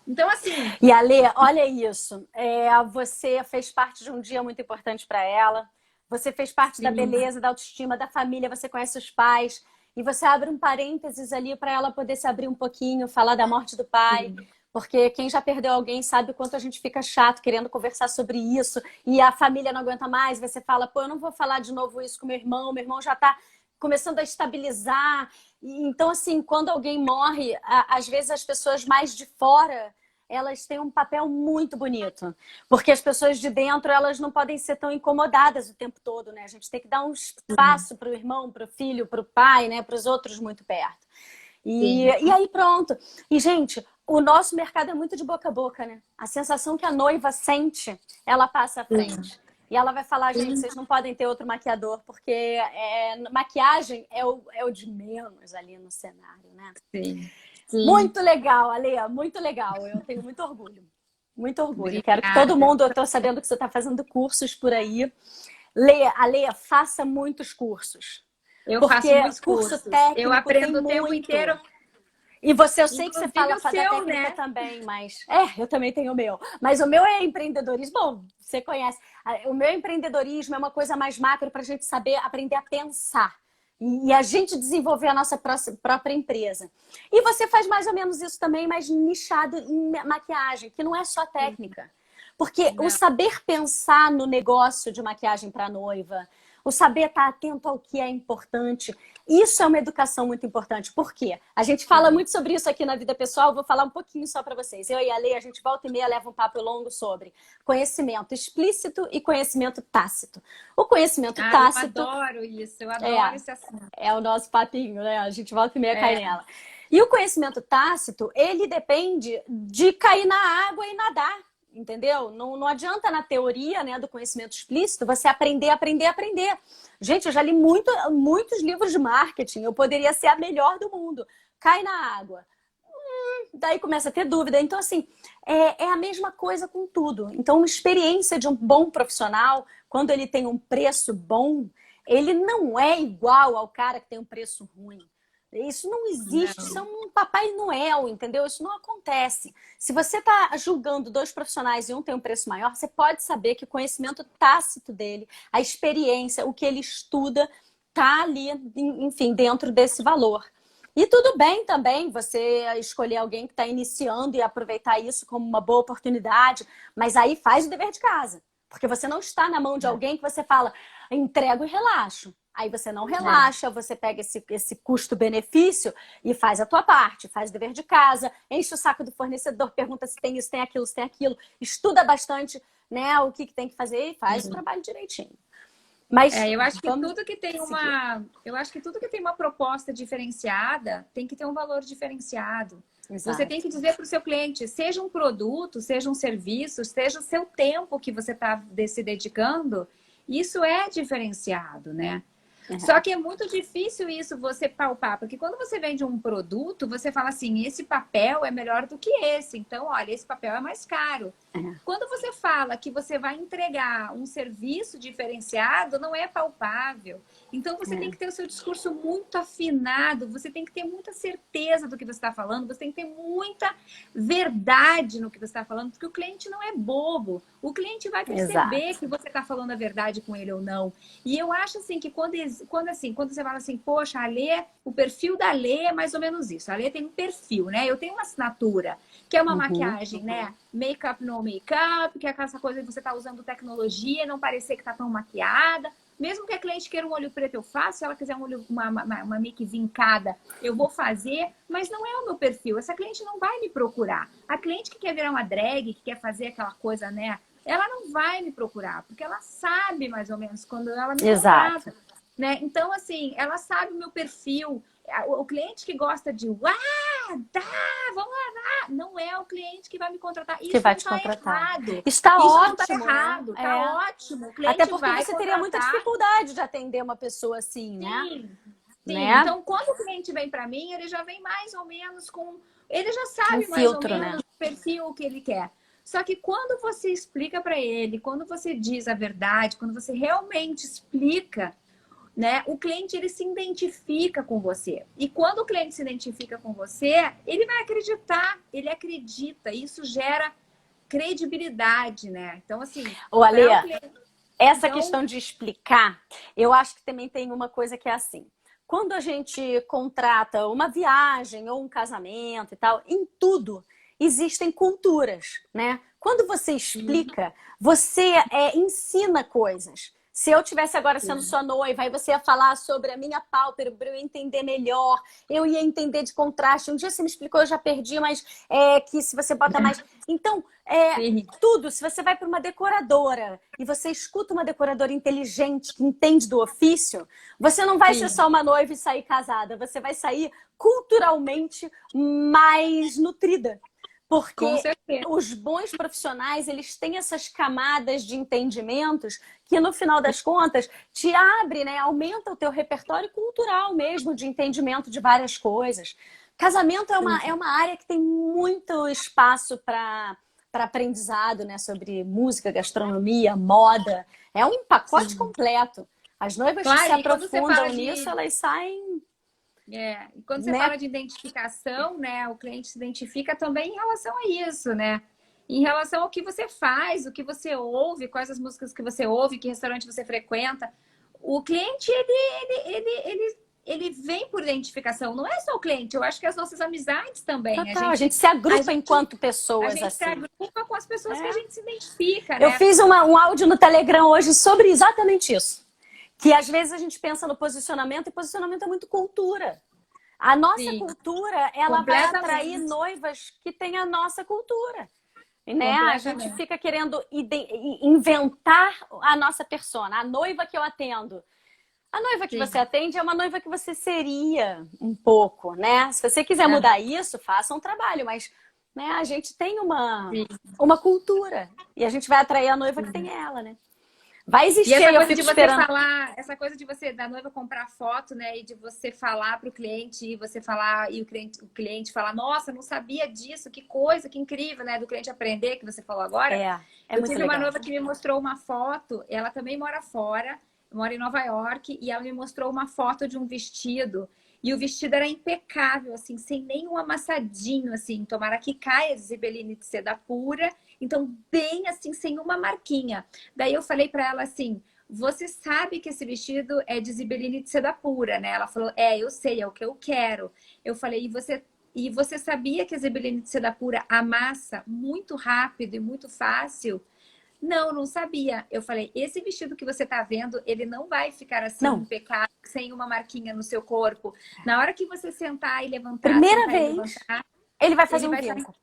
Então, assim, E Ale, olha isso. Você fez parte de um dia muito importante para ela. Você fez parte da sim, beleza, da autoestima, da família. Você conhece os pais. E você abre um parênteses ali para ela poder se abrir um pouquinho, falar da morte do pai. sim, Porque quem já perdeu alguém sabe o quanto a gente fica chato querendo conversar sobre isso. E a família não aguenta mais. Você fala, pô, eu não vou falar de novo isso com meu irmão. Meu irmão já está começando a estabilizar. Então, assim, quando alguém morre, às vezes as pessoas mais de fora elas têm um papel muito bonito. Porque as pessoas de dentro, elas não podem ser tão incomodadas o tempo todo, né? A gente tem que dar um espaço para o irmão, para o filho, para o pai, né? Para os outros muito perto. sim. E aí pronto. E, gente, o nosso mercado é muito de boca a boca, né? A sensação que a noiva sente, ela passa à Sim, frente. E ela vai falar, gente, sim, vocês não podem ter outro maquiador, porque maquiagem é o de menos ali no cenário, né? sim, sim. Muito legal, Ale, muito legal. Eu tenho muito orgulho. Muito orgulho. Quero que todo Obrigada. mundo, eu estou sabendo que você está fazendo cursos por aí. Lê, Ale, faça muitos cursos. Eu faço Porque muitos curso cursos. Eu técnico tem aprendo o tempo inteiro, muito. E você, eu sei que você inclusive fala o da seu, técnica né? também, mas. Eu também tenho o meu. Mas o meu é empreendedorismo. Bom, você conhece. O meu empreendedorismo é uma coisa mais macro para a gente saber aprender a pensar. E a gente desenvolver a nossa própria empresa. E você faz mais ou menos isso também, mas nichado em maquiagem, que não é só técnica. Porque o Não, saber pensar no negócio de maquiagem para noiva, o saber estar atento ao que é importante, isso é uma educação muito importante. Por quê? A gente fala sim. muito sobre isso aqui na vida pessoal, vou falar um pouquinho só para vocês. Eu e a Lei, a gente volta e meia leva um papo longo sobre conhecimento explícito e conhecimento tácito. O conhecimento Ah, eu tácito adoro isso, eu é, adoro esse assunto. é o nosso papinho, né? A gente volta e meia cai É, nela. E o conhecimento tácito, ele depende de cair na água e nadar, entendeu? Não adianta na teoria, né, do conhecimento explícito você aprender, aprender, aprender. Gente, eu já li muitos livros de marketing, eu poderia ser a melhor do mundo. Cai na água. Daí começa a ter dúvida. Então, assim, é a mesma coisa com tudo. Então, uma experiência de um bom profissional, quando ele tem um preço bom, ele não é igual ao cara que tem um preço ruim. Isso não existe, isso é não, um Papai Noel, entendeu? Isso não acontece. Se você está julgando dois profissionais e um tem um preço maior, você pode saber que o conhecimento tácito dele, a experiência, o que ele estuda, tá ali, enfim, dentro desse valor. E tudo bem também você escolher alguém que está iniciando e aproveitar isso como uma boa oportunidade, mas aí faz o dever de casa. Porque você não está na mão de alguém que você fala, entrego e relaxo. Aí você não é. relaxa, você pega esse custo-benefício e faz a tua parte, faz o dever de casa, enche o saco do fornecedor, pergunta se tem isso, tem aquilo, se tem aquilo, estuda bastante, né, o que tem que fazer e faz o trabalho direitinho. Mas Eu acho que vamos tudo que tem seguir. eu acho que tudo que tem uma proposta diferenciada tem que ter um valor diferenciado. Você tem Exato. que dizer para o seu cliente, seja um produto, seja um serviço, seja o seu tempo que você está se dedicando, isso é diferenciado, né? Só que é muito difícil isso você palpar, porque quando você vende um produto, você fala assim, esse papel é melhor do que esse, então, olha, esse papel é mais caro. Quando você fala que você vai entregar um serviço diferenciado, não é palpável. Então, você tem que ter o seu discurso muito afinado, você tem que ter muita certeza do que você está falando, você tem que ter muita verdade no que você está falando, porque o cliente não é bobo. O cliente vai perceber Exato. que você está falando a verdade com ele ou não. E eu acho assim que quando você fala assim, poxa, a Lê, o perfil da Lê é mais ou menos isso. A Lê tem um perfil, né? Eu tenho uma assinatura, que é uma maquiagem, né? Make-up no make-up, que é aquela coisa que você está usando tecnologia, não parecer que está tão maquiada. Mesmo que a cliente queira um olho preto, eu faço. Se ela quiser uma make vincada, eu vou fazer. Mas não é o meu perfil. Essa cliente não vai me procurar. A cliente que quer virar uma drag, que quer fazer aquela coisa, né? Ela não vai me procurar, porque ela sabe mais ou menos quando ela me Exato. contrata, né? Então, assim, ela sabe o meu perfil. O cliente que gosta de tá, vamos lá, não é o cliente que vai me contratar. Que Isso vai não te está contratar. errado. Está Isso não está ótimo, né? errado, tá ótimo. O Até cliente porque vai você teria muita contratar. dificuldade de atender uma pessoa assim, né? Sim, Sim, né? então quando o cliente vem para mim, ele já vem mais ou menos com... Ele já Um sabe mais ou filtro, né? menos o perfil que ele quer. Só que quando você explica para ele, quando você diz a verdade, quando você realmente explica, né, o cliente ele se identifica com você. E quando o cliente se identifica com você, ele vai acreditar, ele acredita. Isso gera credibilidade, né? Então, assim, Ô, Ale, para o cliente. essa Então, questão de explicar, eu acho que também tem uma coisa que é assim. Quando a gente contrata uma viagem ou um casamento e tal, em tudo existem culturas, né? Quando você explica, você ensina coisas. Se eu tivesse agora sendo sua noiva, aí você ia falar sobre a minha pálpebra para eu entender melhor, eu ia entender de contraste. Um dia você me explicou, eu já perdi, mas que se você bota mais. Então, sim, tudo, se você vai para uma decoradora e você escuta uma decoradora inteligente que entende do ofício, você não vai ser sim, só uma noiva e sair casada, você vai sair culturalmente mais nutrida. com Porque certeza. os bons profissionais, eles têm essas camadas de entendimentos que, no final das contas, te abre, né? Aumenta o teu repertório cultural mesmo, de entendimento de várias coisas. Casamento é uma área que tem muito espaço para aprendizado, né? Sobre música, gastronomia, moda. É um pacote Sim. completo. As noivas que se Claro, e quando você aprofundam fala nisso, de, elas saem, e quando você né? fala de identificação, né, o cliente se identifica também em relação a isso, né? Em relação ao que você faz, o que você ouve, quais as músicas que você ouve, que restaurante você frequenta. O cliente, ele vem por identificação. Não é só o cliente, eu acho que as nossas amizades também. Total, a gente se A agrupa gente, enquanto a pessoas gente se assim. agrupa com as pessoas que a É. gente se identifica, Eu né? fiz um áudio no Telegram hoje sobre exatamente isso. Que às vezes a gente pensa no posicionamento e posicionamento é muito cultura. A nossa Sim, cultura, ela vai atrair completamente. noivas que têm a nossa cultura. Né? A gente Completamente. fica querendo inventar a nossa persona, a noiva que eu atendo. A noiva que você Sim. atende é uma noiva que você seria um pouco, né? Se você quiser Aham, mudar isso, faça um trabalho, mas né, a gente tem sim. uma cultura e a gente vai atrair a noiva que tem ela, né? Vai E existir essa aí, eu coisa fico de você esperando. falar, essa coisa de você, da noiva comprar foto, né? E de você falar para o cliente, e você falar, e o cliente falar, nossa, não sabia disso, que coisa, que incrível, né? Do cliente aprender, que você falou agora. É Eu muito tive uma legal. noiva que me mostrou uma foto, ela também mora fora, mora em Nova York, e ela me mostrou uma foto de um vestido. E o vestido era impecável, assim, sem nenhum amassadinho, assim. Tomara que caia de zibeline de seda pura. Então, bem assim, sem uma marquinha. Daí eu falei para ela assim, você sabe que esse vestido é de zibeline de seda pura, né? Ela falou, eu sei, é o que eu quero. Eu falei, e você sabia que a zibeline de seda pura amassa muito rápido e muito fácil? Não, não sabia. Eu falei, esse vestido que você tá vendo, ele não vai ficar assim Não, impecável, sem uma marquinha no seu corpo. Na hora que você primeira sentar e vez, levantar, ele vai fazer ele um vai estar vinco.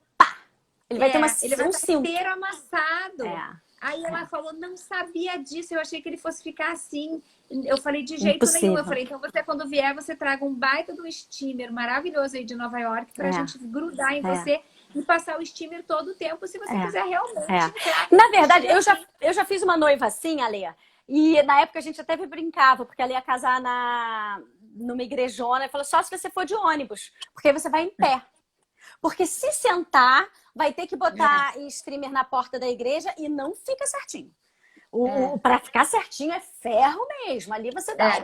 Ele vai ter ele vai um estar cinto. inteiro amassado. É, Aí ela falou, não sabia disso, eu achei que ele fosse ficar assim. Eu falei, de jeito nenhum. Eu impossível. falei, então você, quando vier, você traga um baita de um steamer maravilhoso aí de Nova York pra gente grudar em É, você e passar o steamer todo o tempo, se você quiser realmente entrar é. com Na esse verdade, vestido assim. eu já fiz uma noiva assim, Ale. E na época a gente até brincava, porque ela ia casar numa igrejona e falou: só se você for de ônibus, porque aí você vai em pé. Porque se sentar, vai ter que botar streamer na porta da igreja e não fica certinho. É, Para ficar certinho é ferro mesmo. Ali você dá é,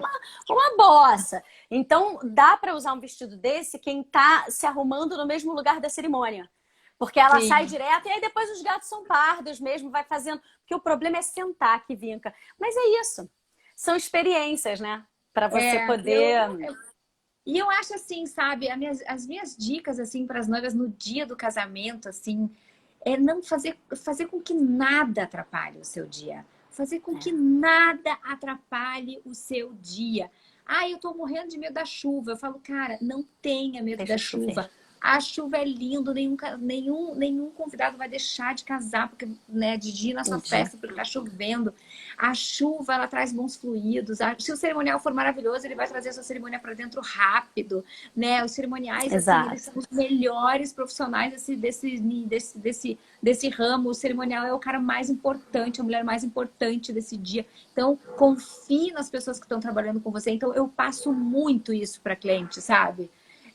uma bossa. Então, dá para usar um vestido desse quem está se arrumando no mesmo lugar da cerimônia. Porque ela sai sim. direto e aí depois os gatos são pardos mesmo, vai fazendo. Porque o problema é sentar que vinca. Mas é isso. São experiências, né? Para você É, eu, poder. e eu acho assim, sabe, as minhas dicas assim para as noivas no dia do casamento, assim, é não fazer com que nada atrapalhe o seu dia. Fazer com que nada atrapalhe o seu dia. Ah, eu tô morrendo de medo da chuva. Eu falo, cara, não tenha medo da Deixa chover. chuva. A chuva é lindo, nenhum convidado vai deixar de casar porque, né, de ir na sua Um dia. festa porque tá chovendo. A chuva, ela traz bons fluidos. Se o cerimonial for maravilhoso, ele vai trazer a sua cerimônia para dentro rápido, né? Os cerimoniais, assim, eles Exato. são os melhores profissionais desse ramo. O cerimonial é o cara mais importante, a mulher mais importante desse dia. Então, confie nas pessoas que estão trabalhando com você. Então, eu passo muito isso para cliente, sabe?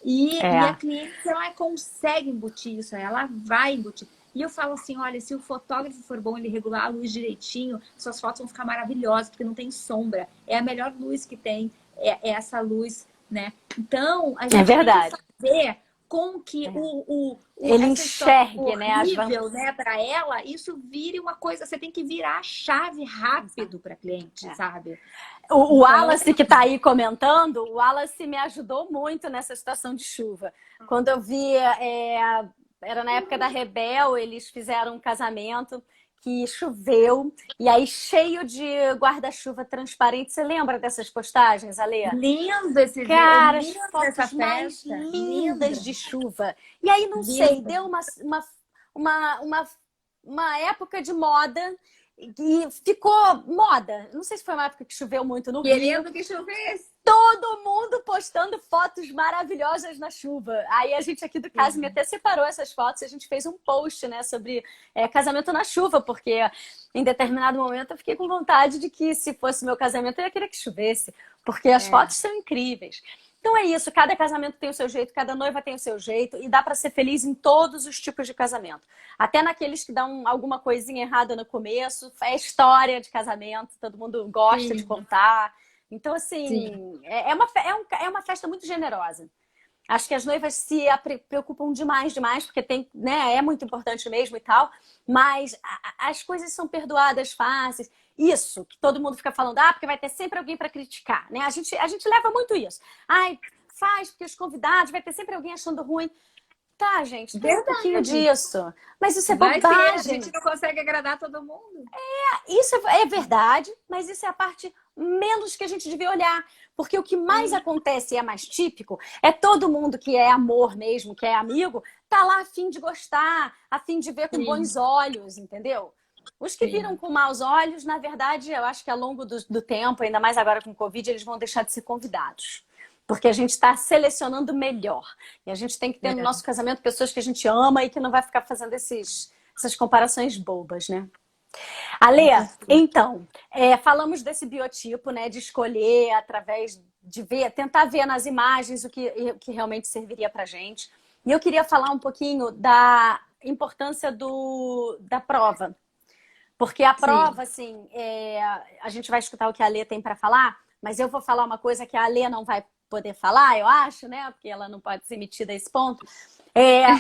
E a É. cliente, ela consegue embutir isso, ela vai embutir. E eu falo assim, olha, se o fotógrafo for bom, ele regular a luz direitinho, suas fotos vão ficar maravilhosas, porque não tem sombra. É a melhor luz que tem, é essa luz, né? Então, a É gente tem que verdade. fazer com que Ele essa história enxergue, né, as horrível, né, para ela, isso vire uma coisa, você tem que virar a chave rápido para cliente, É. sabe? O Então, Wallace que está aí comentando, o Wallace me ajudou muito nessa situação de chuva. Quando eu vi, era na época da Rebel, eles fizeram um casamento que choveu, e aí cheio de guarda-chuva transparente. Você lembra dessas postagens, Alê? lindo esse dia, Cara, as lindo essa fotos mais festa, lindo, lindas de chuva. E aí, não sei, lindo. deu uma, uma, uma época de moda e ficou moda. Não sei se foi uma época que choveu muito no Rio. Querendo que chovesse. Todo mundo postando fotos maravilhosas na chuva. Aí a gente aqui do Casime até separou essas fotos. A gente fez um post, né, sobre casamento na chuva, porque em determinado momento eu fiquei com vontade de que, se fosse meu casamento, eu ia querer que chovesse, porque as fotos são incríveis. Então é isso, cada casamento tem o seu jeito, cada noiva tem o seu jeito, e dá para ser feliz em todos os tipos de casamento. Até naqueles que dão alguma coisinha errada no começo, é história de casamento, todo mundo gosta de contar. Então, assim, Sim. é uma festa muito generosa. Acho que as noivas se preocupam demais, porque tem, né, é muito importante mesmo e tal, mas as coisas são perdoadas fáceis. Isso, que todo mundo fica falando, porque vai ter sempre alguém para criticar, né? A gente leva muito isso. Ai, faz, porque os convidados, vai ter sempre alguém achando ruim. Tá, gente, tem um pouquinho disso. Mas isso é Vai ter, a bobagem. gente não consegue agradar todo mundo. Isso é verdade, mas isso é a parte menos que a gente devia olhar. Porque o que mais acontece e é mais típico é todo mundo que é amor mesmo, que é amigo, tá lá a fim de gostar, a fim de ver com bons olhos, entendeu? Os que viram com maus olhos, na verdade, eu acho que ao longo do tempo, ainda mais agora com o Covid, eles vão deixar de ser convidados. Porque a gente está selecionando melhor. E a gente tem que ter no nosso casamento pessoas que a gente ama e que não vai ficar fazendo essas comparações bobas, né? Alê, então, falamos desse biotipo, né? De escolher através de ver, tentar ver nas imagens o que realmente serviria pra gente. E eu queria falar um pouquinho da importância da prova. Porque a prova, assim, a gente vai escutar o que a Alê tem para falar, mas eu vou falar uma coisa que a Alê não vai poder falar, eu acho, né? Porque ela não pode ser metida a esse ponto.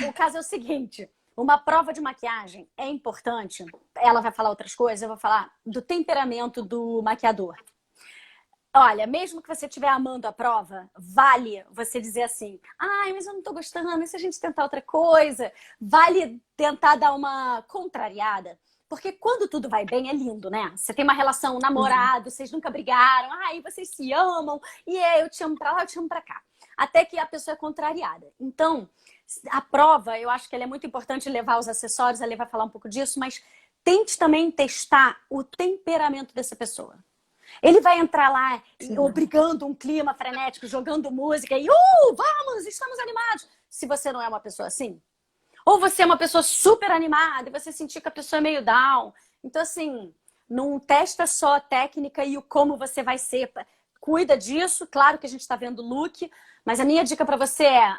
O caso é o seguinte: uma prova de maquiagem é importante. Ela vai falar outras coisas, eu vou falar do temperamento do maquiador. Olha, mesmo que você estiver amando a prova, vale você dizer assim, ai, mas eu não tô gostando, e se a gente tentar outra coisa? Vale tentar dar uma contrariada. Porque quando tudo vai bem, é lindo, né? Você tem uma relação, um namorado, vocês nunca brigaram, ai, vocês se amam, e eu te amo pra lá, eu te amo pra cá. Até que a pessoa é contrariada. Então, a prova, eu acho que ela é muito importante levar os acessórios, ela vai falar um pouco disso, mas tente também testar o temperamento dessa pessoa. Ele vai entrar lá obrigando um clima frenético, jogando música e vamos, estamos animados. Se você não é uma pessoa assim, ou você é uma pessoa super animada e você sentir que a pessoa é meio down. Então, assim, não testa só a técnica e o como você vai ser. Cuida disso. Claro que a gente está vendo o look, mas a minha dica para você é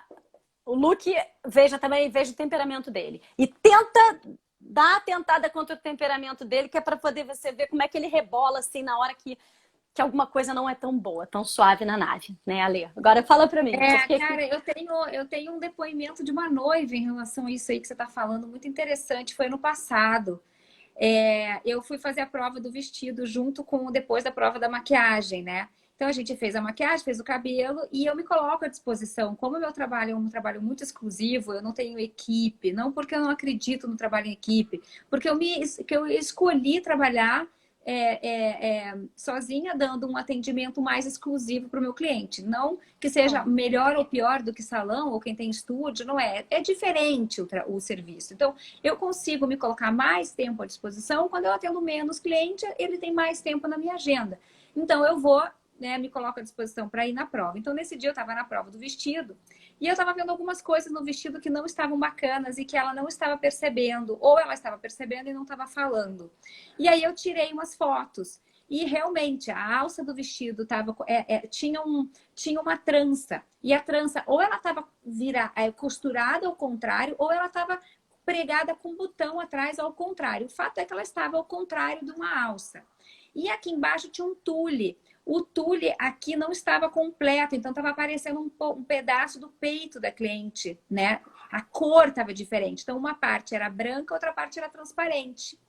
o look, veja o temperamento dele. E tenta dar a tentada contra o temperamento dele, que é para poder você ver como é que ele rebola assim na hora que alguma coisa não é tão boa, tão suave na nave, né, Ale? Agora fala pra mim. Cara, eu tenho um depoimento de uma noiva em relação a isso aí que você tá falando, muito interessante, foi ano passado. Eu fui fazer a prova do vestido depois da prova da maquiagem, né? Então a gente fez a maquiagem, fez o cabelo e eu me coloco à disposição. Como o meu trabalho é um trabalho muito exclusivo, eu não tenho equipe, não porque eu não acredito no trabalho em equipe, porque eu escolhi trabalhar sozinha, dando um atendimento mais exclusivo para o meu cliente. Não que seja melhor ou pior do que salão ou quem tem estúdio, não é. É diferente o serviço. Então, eu consigo me colocar mais tempo à disposição. Quando eu atendo menos cliente, ele tem mais tempo na minha agenda. Então, eu vou, né, me coloco à disposição para ir na prova. Então, nesse dia, eu estava na prova do vestido. E eu estava vendo algumas coisas no vestido que não estavam bacanas e que ela não estava percebendo. Ou ela estava percebendo e não estava falando. E aí eu tirei umas fotos. E realmente, a alça do vestido tinha uma trança. E a trança, ou ela estava costurada ao contrário, ou ela estava pregada com botão atrás ao contrário. O fato é que ela estava ao contrário de uma alça. E aqui embaixo tinha um tule. O tule aqui não estava completo, então estava aparecendo um pedaço do peito da cliente, né? A cor estava diferente. Então, uma parte era branca, outra parte era transparente.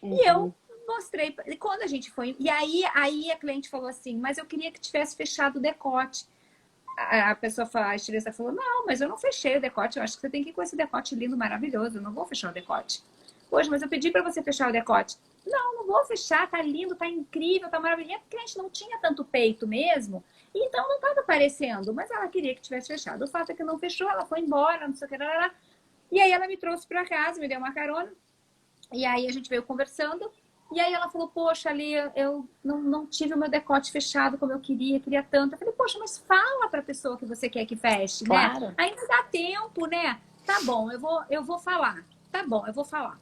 Uhum. E eu mostrei, e quando a gente foi... E aí a cliente falou assim, mas eu queria que tivesse fechado o decote. A pessoa falou, a estilista falou, não, mas eu não fechei o decote, eu acho que você tem que ir com esse decote lindo, maravilhoso, eu não vou fechar o decote. Poxa, mas eu pedi para você fechar o decote. Não vou fechar, tá lindo, tá incrível, tá maravilhoso. Porque a gente não tinha tanto peito mesmo, então não tava aparecendo, mas ela queria que tivesse fechado. O fato é que não fechou, ela foi embora, não sei o que, e aí ela me trouxe para casa, me deu uma carona, e aí a gente veio conversando, e aí ela falou, poxa, Ali, eu não tive o meu decote fechado como eu queria tanto. Eu falei, poxa, mas fala pra pessoa que você quer que feche, claro, né? Ainda dá tempo, né? Tá bom, eu vou falar. Tá bom, eu vou falar.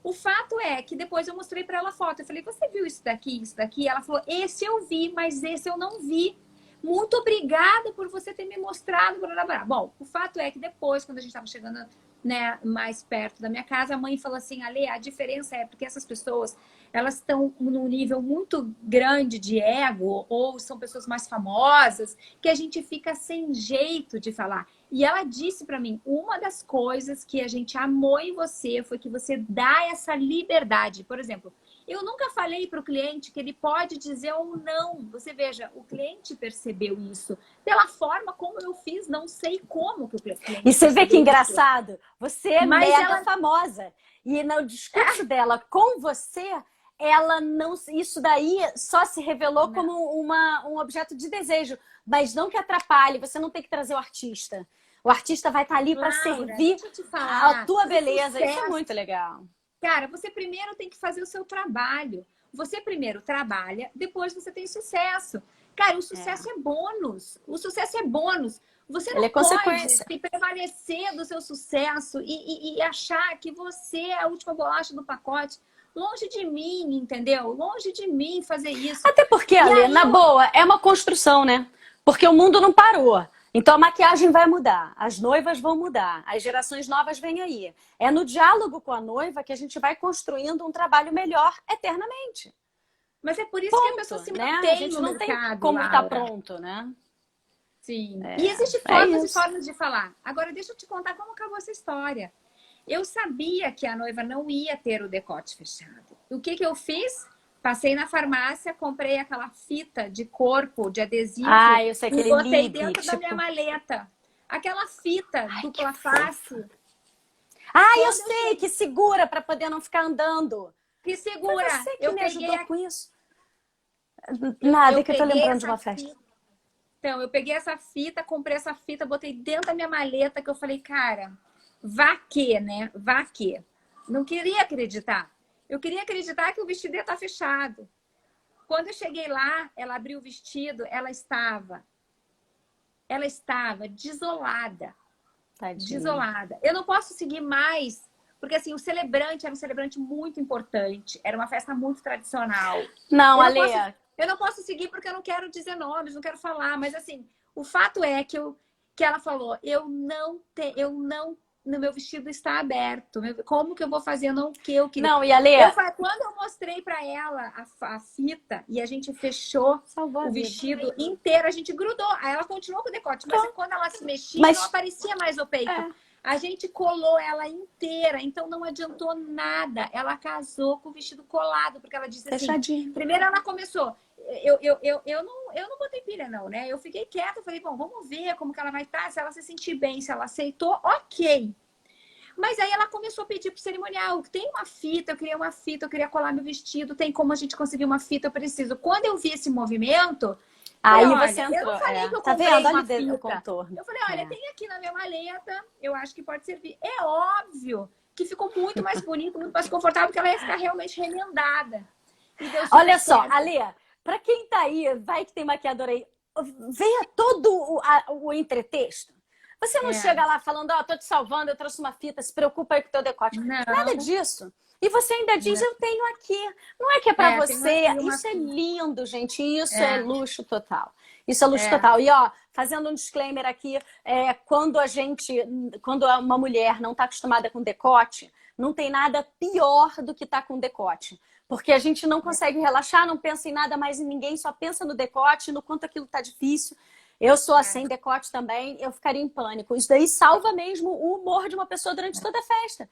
O fato é que depois eu mostrei para ela a foto. Eu falei, você viu isso daqui, isso daqui? Ela falou, esse eu vi, mas esse eu não vi. Muito obrigada por você ter me mostrado. Bom, o fato é que depois, quando a gente estava chegando, né, mais perto da minha casa, a mãe falou assim, Ale, a diferença é porque essas pessoas, elas estão num nível muito grande de ego, ou são pessoas mais famosas, que a gente fica sem jeito de falar. E ela disse para mim, uma das coisas que a gente amou em você foi que você dá essa liberdade. Por exemplo, eu nunca falei para o cliente que ele pode dizer ou não. Você veja, o cliente percebeu isso. Pela forma como eu fiz, não sei como que o cliente E você vê que isso. engraçado, você é mega famosa. E no discurso dela com você, ela não... Isso daí só se revelou como um objeto de desejo. Mas não que atrapalhe, você não tem que trazer o artista. O artista vai estar ali para servir a tua beleza. Isso é muito legal. Cara, você primeiro tem que fazer o seu trabalho. Você primeiro trabalha, depois você tem sucesso. Cara, o sucesso é bônus. O sucesso é bônus. Você não pode se prevalecer do seu sucesso e achar que você é a última bolacha do pacote. Longe de mim, entendeu? Longe de mim fazer isso. Até porque, Ale, na boa, é uma construção, né? Porque o mundo não parou. Então a maquiagem vai mudar, as noivas vão mudar, as gerações novas vêm aí. É no diálogo com a noiva que a gente vai construindo um trabalho melhor eternamente. Mas é por isso que a pessoa se mantém, a gente não mercado, tem como estar pronto, né? Sim. E existem formas e formas de falar. Agora, deixa eu te contar como acabou essa história. Eu sabia que a noiva não ia ter o decote fechado. O que eu fiz? Passei na farmácia, comprei aquela fita de corpo, de adesivo. Eu sei, aquele e botei dentro da minha maleta. Aquela fita dupla face. Eu sei, que segura para poder não ficar andando. Que segura. Mas você que me ajudou com isso. Nada, que eu tô lembrando de uma festa. Então, eu peguei essa fita, comprei essa fita, botei dentro da minha maleta, que eu falei, cara, vá que, né? Vá que. Não queria acreditar. Eu queria acreditar que o vestido ia estar fechado. Quando eu cheguei lá, ela abriu o vestido, ela estava desolada. Tadinha. Desolada. Eu não posso seguir mais, porque assim, o celebrante era um celebrante muito importante, era uma festa muito tradicional. Não, Ale. Eu não posso seguir porque eu não quero dizer nomes, não quero falar, mas assim, o fato é que ela falou, no meu vestido está aberto. Como que eu vou fazer? Eu queria. Não, e Ale... Quando eu mostrei para ela a fita e a gente fechou o vestido inteiro, a gente grudou. Aí ela continuou com o decote, mas quando ela se mexia, não aparecia mais o peito. A gente colou ela inteira, então não adiantou nada. Ela casou com o vestido colado, porque ela disse assim... Primeiro ela começou... Eu não botei pilha, não, né? Eu fiquei quieta, falei, bom, vamos ver como que ela vai estar, se ela se sentir bem, se ela aceitou, ok. Mas aí ela começou a pedir pro cerimonial, tem uma fita, eu queria uma fita, eu queria colar meu vestido, tem como a gente conseguir uma fita, eu preciso. Quando eu vi esse movimento, Aí falei, você olha, eu entrou, não falei que eu tá comprei vendo? uma Olha o fita. contorno. Eu falei, olha, É. tem aqui na minha maleta, eu acho que pode servir. É óbvio que ficou muito mais bonito, muito mais confortável, porque ela ia ficar realmente remendada. E deu super Olha só, certo. Ale, para quem tá aí, vai que tem maquiador aí, veja todo o entretexto. Você não É, chega lá falando, ó, tô te salvando, eu trouxe uma fita, se preocupa aí com o teu decote. Nada não, disso. E você ainda diz, não. eu tenho aqui. Não é que é para Tenho você. aqui uma Isso é fita. lindo, gente. Isso é É, luxo total. Isso é luxo é, total. E, ó, fazendo um disclaimer aqui, quando uma mulher não está acostumada com decote, não tem nada pior do que estar com decote. Porque a gente não consegue relaxar, não pensa em nada mais em ninguém, só pensa no decote, no quanto aquilo tá difícil. Eu sou assim, decote também, eu ficaria em pânico. Isso daí salva mesmo o humor de uma pessoa durante toda a festa.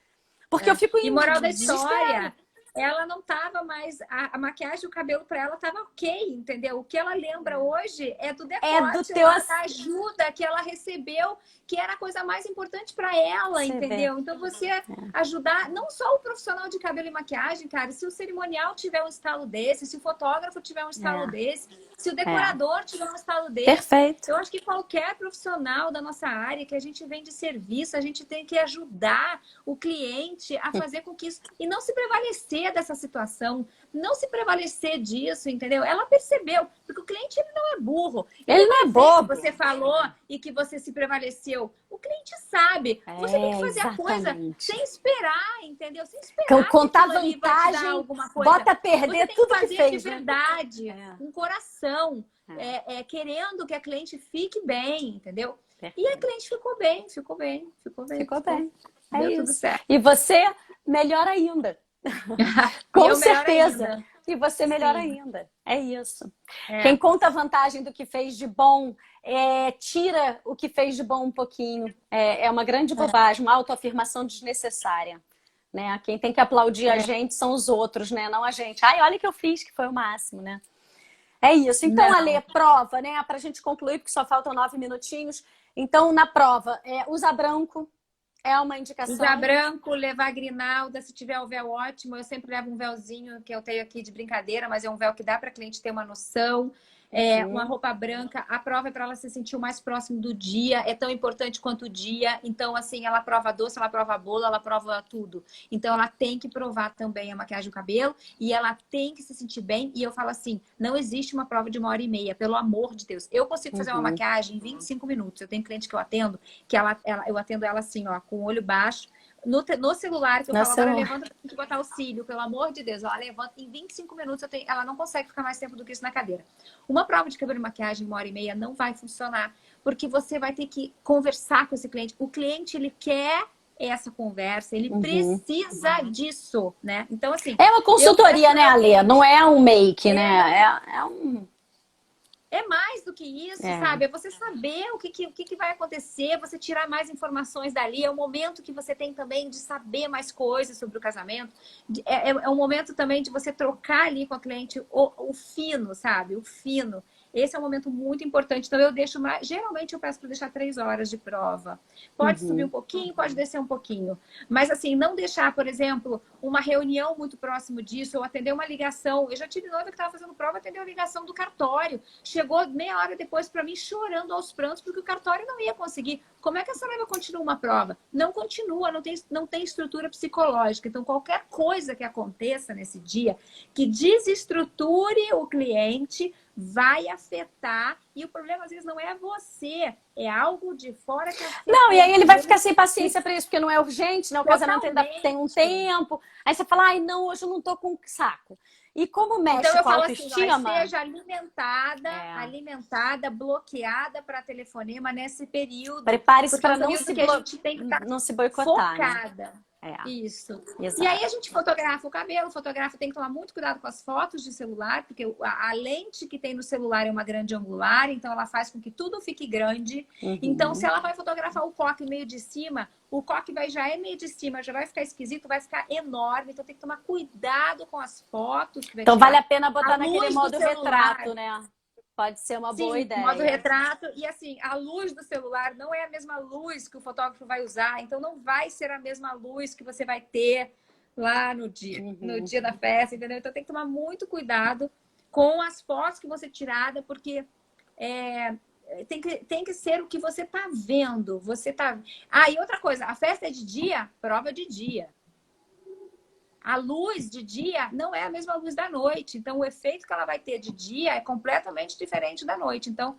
Porque eu fico E moral da desesperada. história, ela não tava mais. A maquiagem e o cabelo para ela tava ok, entendeu? O que ela lembra hoje é do É do decote teu... lá, da ajuda que ela recebeu, que era a coisa mais importante para ela, Você vê. entendeu? Então você ajudar, não só o profissional de cabelo e maquiagem, cara, se o cerimonial tiver um estalo desse, se o fotógrafo tiver um estalo desse, se o decorador tiver um estalo desse. Perfeito. Eu acho que qualquer profissional da nossa área que a gente vende serviço, a gente tem que ajudar o cliente a fazer com que isso... E não se prevalecer dessa situação, não se prevalecer disso, entendeu? Ela percebeu, porque o cliente ele não é burro. Ele não é bobo. Que você falou e que você se prevaleceu. O cliente sabe. Você tem que fazer a coisa sem esperar, entendeu? Sem esperar contar que aquilo ali vai te dar vantagem, alguma coisa. bota a perder tudo que fazer fez. de verdade, né? com coração, querendo que a cliente fique bem, entendeu? Perfeito. E a cliente ficou bem, ficou bem, ficou bem. Ficou bem. É Deu isso. tudo certo. E você, melhor ainda. Com certeza. E você melhor ainda. É isso. Quem conta a vantagem do que fez de bom, tira o que fez de bom um pouquinho. É uma grande bobagem, uma autoafirmação desnecessária. Né? Quem tem que aplaudir a gente são os outros, né? Não a gente. Ai, olha o que eu fiz, que foi o máximo, né? É isso. Então, Ale, prova, né? Pra gente concluir, porque só faltam 9 minutinhos. Então, na prova, usa branco. É uma indicação. Usar branco, levar grinalda, se tiver o véu ótimo. Eu sempre levo um véuzinho que eu tenho aqui de brincadeira, mas é um véu que dá para a cliente ter uma noção. Uma roupa branca. A prova é para ela se sentir o mais próximo do dia. É tão importante quanto o dia. Então, assim, ela prova doce, ela prova bolo, ela prova tudo. Então, ela tem que provar também a maquiagem e o cabelo. E ela tem que se sentir bem. E eu falo assim, não existe uma prova de 1h30, pelo amor de Deus. Eu consigo fazer uma maquiagem em 25 minutos. Eu tenho cliente que eu atendo, que eu atendo ela assim, ó, com o olho baixo. No celular, que eu falo, agora levanta pra gente botar o cílio, pelo amor de Deus. Ela levanta, em 25 minutos ela não consegue ficar mais tempo do que isso na cadeira. Uma prova de cabelo e maquiagem em 1h30 não vai funcionar, porque você vai ter que conversar com esse cliente. O cliente, ele quer essa conversa, ele precisa disso, né? Então, assim... É uma consultoria, né, Ale? Não é um make, né? É mais do que isso, sabe? É você saber o que vai acontecer, você tirar mais informações dali. É o momento que você tem também de saber mais coisas sobre o casamento. É um momento também de você trocar ali com a cliente o fino, sabe? O fino. Esse é um momento muito importante. Então, eu deixo mais... Geralmente, eu peço para deixar 3 horas de prova. Pode subir um pouquinho, pode descer um pouquinho. Mas, assim, não deixar, por exemplo, uma reunião muito próximo disso, ou atender uma ligação. Eu já tive noiva que estava fazendo prova, atendeu a ligação do cartório. Chegou meia hora depois para mim, chorando aos prantos, porque o cartório não ia conseguir. Como é que essa noiva continua uma prova? Não continua, não tem estrutura psicológica. Então, qualquer coisa que aconteça nesse dia, que desestruture o cliente, vai afetar. E o problema, às vezes, não é você. É algo de fora que afeta. Não, e aí ele vai ficar sem paciência para isso, porque não é urgente, né? O casamento ainda tem um tempo. Aí você fala, ai, não, hoje eu não tô com saco. E como mexe então, eu com a falo autoestima... assim, ó, seja alimentada, bloqueada para telefonema nesse período. Prepare-se para não se boicotar, focada. Né? Isso. Exato. E aí a gente fotografa o cabelo, fotografa, tem que tomar muito cuidado com as fotos de celular, porque a lente que tem no celular é uma grande angular, então ela faz com que tudo fique grande. Então, se ela vai fotografar o coque meio de cima, o coque já é meio de cima, já vai ficar esquisito, vai ficar enorme, então tem que tomar cuidado com as fotos. Então vale a pena botar naquele modo retrato, né? Pode ser uma boa Sim, ideia. modo retrato. E assim, a luz do celular não é a mesma luz que o fotógrafo vai usar. Então, não vai ser a mesma luz que você vai ter lá no dia da festa, entendeu? Então, tem que tomar muito cuidado com as fotos que você tirada, porque tem que ser o que você está vendo. Você tá... Ah, e outra coisa, a festa é de dia, prova de dia. A luz de dia não é a mesma luz da noite. Então, o efeito que ela vai ter de dia é completamente diferente da noite. Então,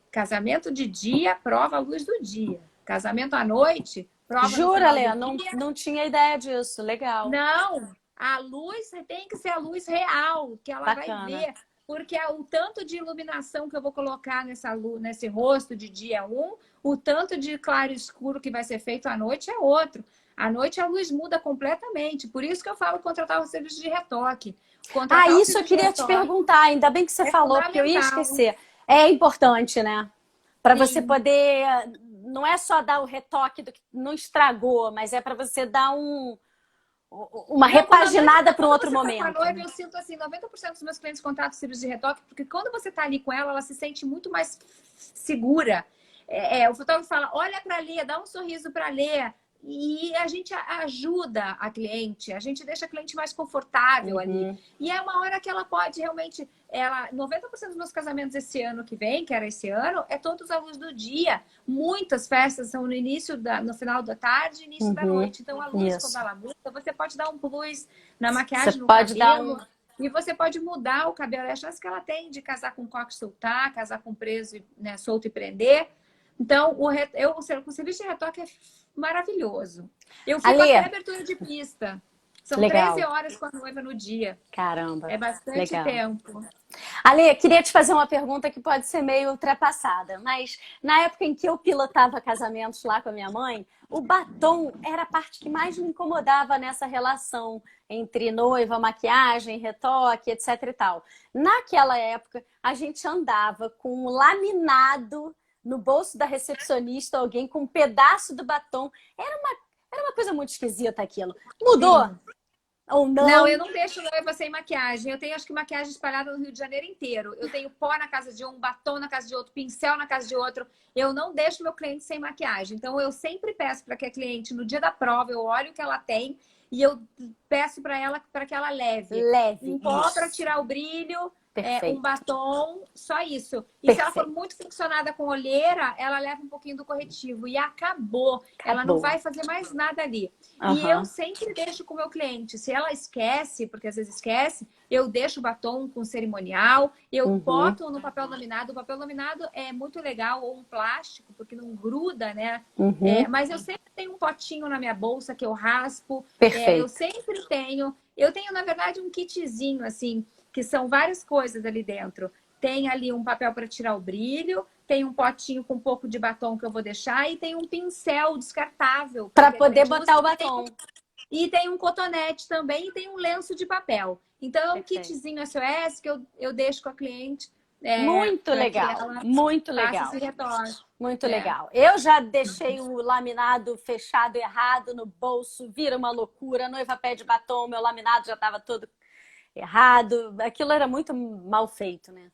casamento de dia, prova a luz do dia. Casamento à noite, prova no Jura, final Lê? do dia. Não tinha ideia disso. Legal. Não, a luz tem que ser a luz real, que ela vai Bacana. ver. Porque o tanto de iluminação que eu vou colocar nessa luz, nesse rosto de dia é um, o tanto de claro e escuro que vai ser feito à noite é outro. À noite a luz muda completamente. Por isso que eu falo contratar o serviço de retoque. Ah, Contratar o isso eu serviço de queria te retoque perguntar. Ainda bem que você é falou, porque eu ia fundamental. esquecer. É importante, né? Para você Sim. poder. Não é só dar o retoque do que não estragou, mas é para você dar uma Não, repaginada para um quando outro você tá com a momento. noiva, eu sinto assim, 90% dos meus clientes contratam serviço de retoque, porque quando você tá ali com ela, ela se sente muito mais segura. O fotógrafo fala, olha para a Lê, dá um sorriso para a Lê. E a gente ajuda a cliente, a gente deixa a cliente mais confortável ali. E é uma hora que ela pode realmente... 90% dos meus casamentos esse ano que vem, que era esse ano, é todos à luz do dia. Muitas festas são no final da tarde e início da noite. Então, a luz, quando Isso. ela muda, você pode dar um plus na Você maquiagem, no pode dar cabelo. E você pode mudar o cabelo. É a chance que ela tem de casar com coque e soltar, casar com preso, né, solto e prender. Então, o serviço de retoque é maravilhoso. Eu fico Ale, até abertura de pista. São legal. 13 horas com a noiva no dia. Caramba. É bastante Legal. tempo. Ale, queria te fazer uma pergunta que pode ser meio ultrapassada, mas na época em que eu pilotava casamentos lá com a minha mãe, o batom era a parte que mais me incomodava nessa relação entre noiva, maquiagem, retoque, etc e tal. Naquela época, a gente andava com um laminado no bolso da recepcionista, alguém com um pedaço do batom. Era uma coisa muito esquisita aquilo. Mudou? Sim. Ou não? Não, eu não deixo noiva sem maquiagem. Eu tenho, acho que, maquiagem espalhada no Rio de Janeiro inteiro. Eu tenho pó na casa de um, batom na casa de outro, pincel na casa de outro. Eu não deixo meu cliente sem maquiagem. Então, eu sempre peço para que a cliente, no dia da prova, eu olho o que ela tem e eu peço para ela para que ela leve. Um pó para tirar o brilho, um batom, só isso. E se ela for muito funcionada com olheira, ela leva um pouquinho do corretivo e acabou. Ela não vai fazer mais nada ali. E eu sempre deixo com o meu cliente. Se ela esquece, porque às vezes esquece, eu deixo o batom com cerimonial, eu boto no papel laminado. O papel laminado é muito legal, ou um plástico, porque não gruda, né? Mas eu sempre tenho um potinho na minha bolsa que eu raspo. Eu sempre tenho. Eu tenho, na verdade, um kitzinho, assim, que são várias coisas ali dentro. Tem ali um papel para tirar o brilho, tem um potinho com um pouco de batom que eu vou deixar e tem um pincel descartável. Para poder botar o batom. E tem um cotonete também e tem um lenço de papel. Então, é um kitzinho SOS que eu deixo com a cliente. Muito legal, muito legal. Muito legal. Eu já deixei o laminado fechado errado no bolso, vira uma loucura, a noiva pede batom, meu laminado já estava todo errado. Aquilo era muito mal feito, né?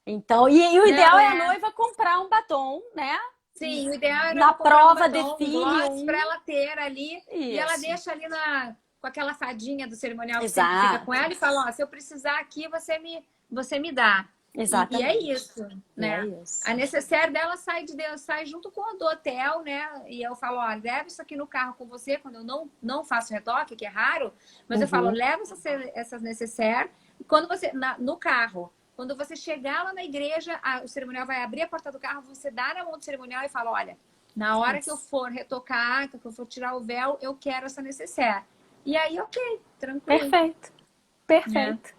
Então, e o ideal é a noiva comprar um batom, né? Sim, o ideal é na prova batom, define para ela ter ali. Isso. E ela deixa ali com aquela fadinha do cerimonial que Exato. sempre fica com ela e fala, ó, se eu precisar aqui, você me dá. Exatamente. E é isso, né? É isso. A necessaire dela sai junto com a do hotel, né? E eu falo, ó, leva isso aqui no carro com você, quando eu não faço retoque, que é raro, mas eu falo, leva essas necessaire quando você no carro. Quando você chegar lá na igreja, o cerimonial vai abrir a porta do carro, você dá na mão do cerimonial e fala, olha, na hora que eu for retocar, que eu for tirar o véu, eu quero essa necessaire. E aí, ok, tranquilo. Perfeito.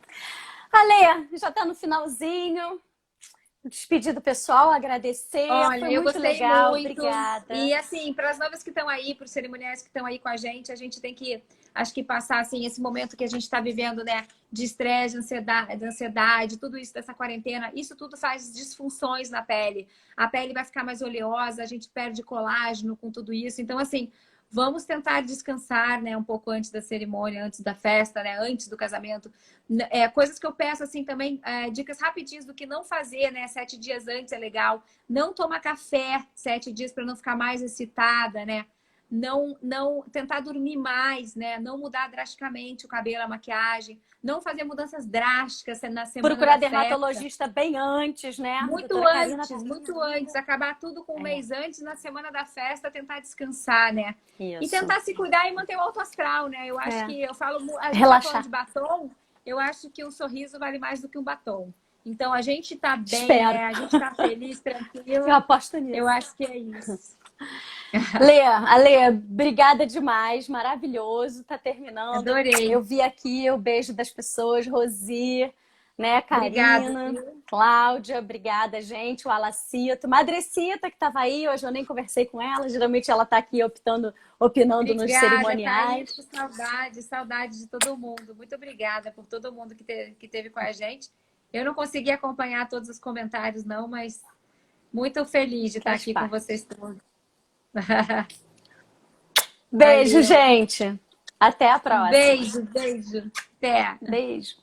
Ale, já está no finalzinho. Despedir pessoal, agradecer. Olha, foi eu muito gostei legal. muito. Obrigada. E assim, para as noivas que estão aí, para os cerimoniais que estão aí com a gente tem que, acho que passar assim esse momento que a gente está vivendo, né, de estresse, de ansiedade, tudo isso dessa quarentena. Isso tudo faz disfunções na pele. A pele vai ficar mais oleosa, a gente perde colágeno com tudo isso. Então, assim, Vamos tentar descansar, né, um pouco antes da cerimônia, antes da festa, né, antes do casamento. Coisas que eu peço assim também, dicas rapidinhas do que não fazer, né? 7 dias antes é legal. Não tomar café 7 dias para não ficar mais excitada, né? Não tentar dormir mais, né? Não mudar drasticamente o cabelo, a maquiagem, não fazer mudanças drásticas na semana Procurar da festa. dermatologista bem antes, né? Muito Doutora Karina tá... antes, muito antes. Acabar tudo com um mês antes, na semana da festa, tentar descansar, né? E Isso. tentar se cuidar e manter o alto astral, né? Eu acho que, eu falo, a gente tá falando Relaxar. de batom, eu acho que um sorriso vale mais do que um batom. Então, a gente tá bem, Espero. né? A gente tá feliz, tranquila. Eu aposto nisso. Eu acho que é isso. Lê, obrigada demais, maravilhoso, tá terminando. Adorei. Eu vi aqui o beijo das pessoas, Rosi, né, Obrigada. Karina, Cláudia, obrigada, gente, o Alacito, Madrecita que tava aí, hoje eu nem conversei com ela, geralmente ela tá aqui opinando nos Obrigada, cerimoniais. Thaís, saudade de todo mundo. Muito obrigada por todo mundo que teve com a gente. Eu não consegui acompanhar todos os comentários, não, mas muito feliz de estar aqui com vocês todos. Beijo, Valeu. gente. Até a próxima. Beijo. Até. Beijo.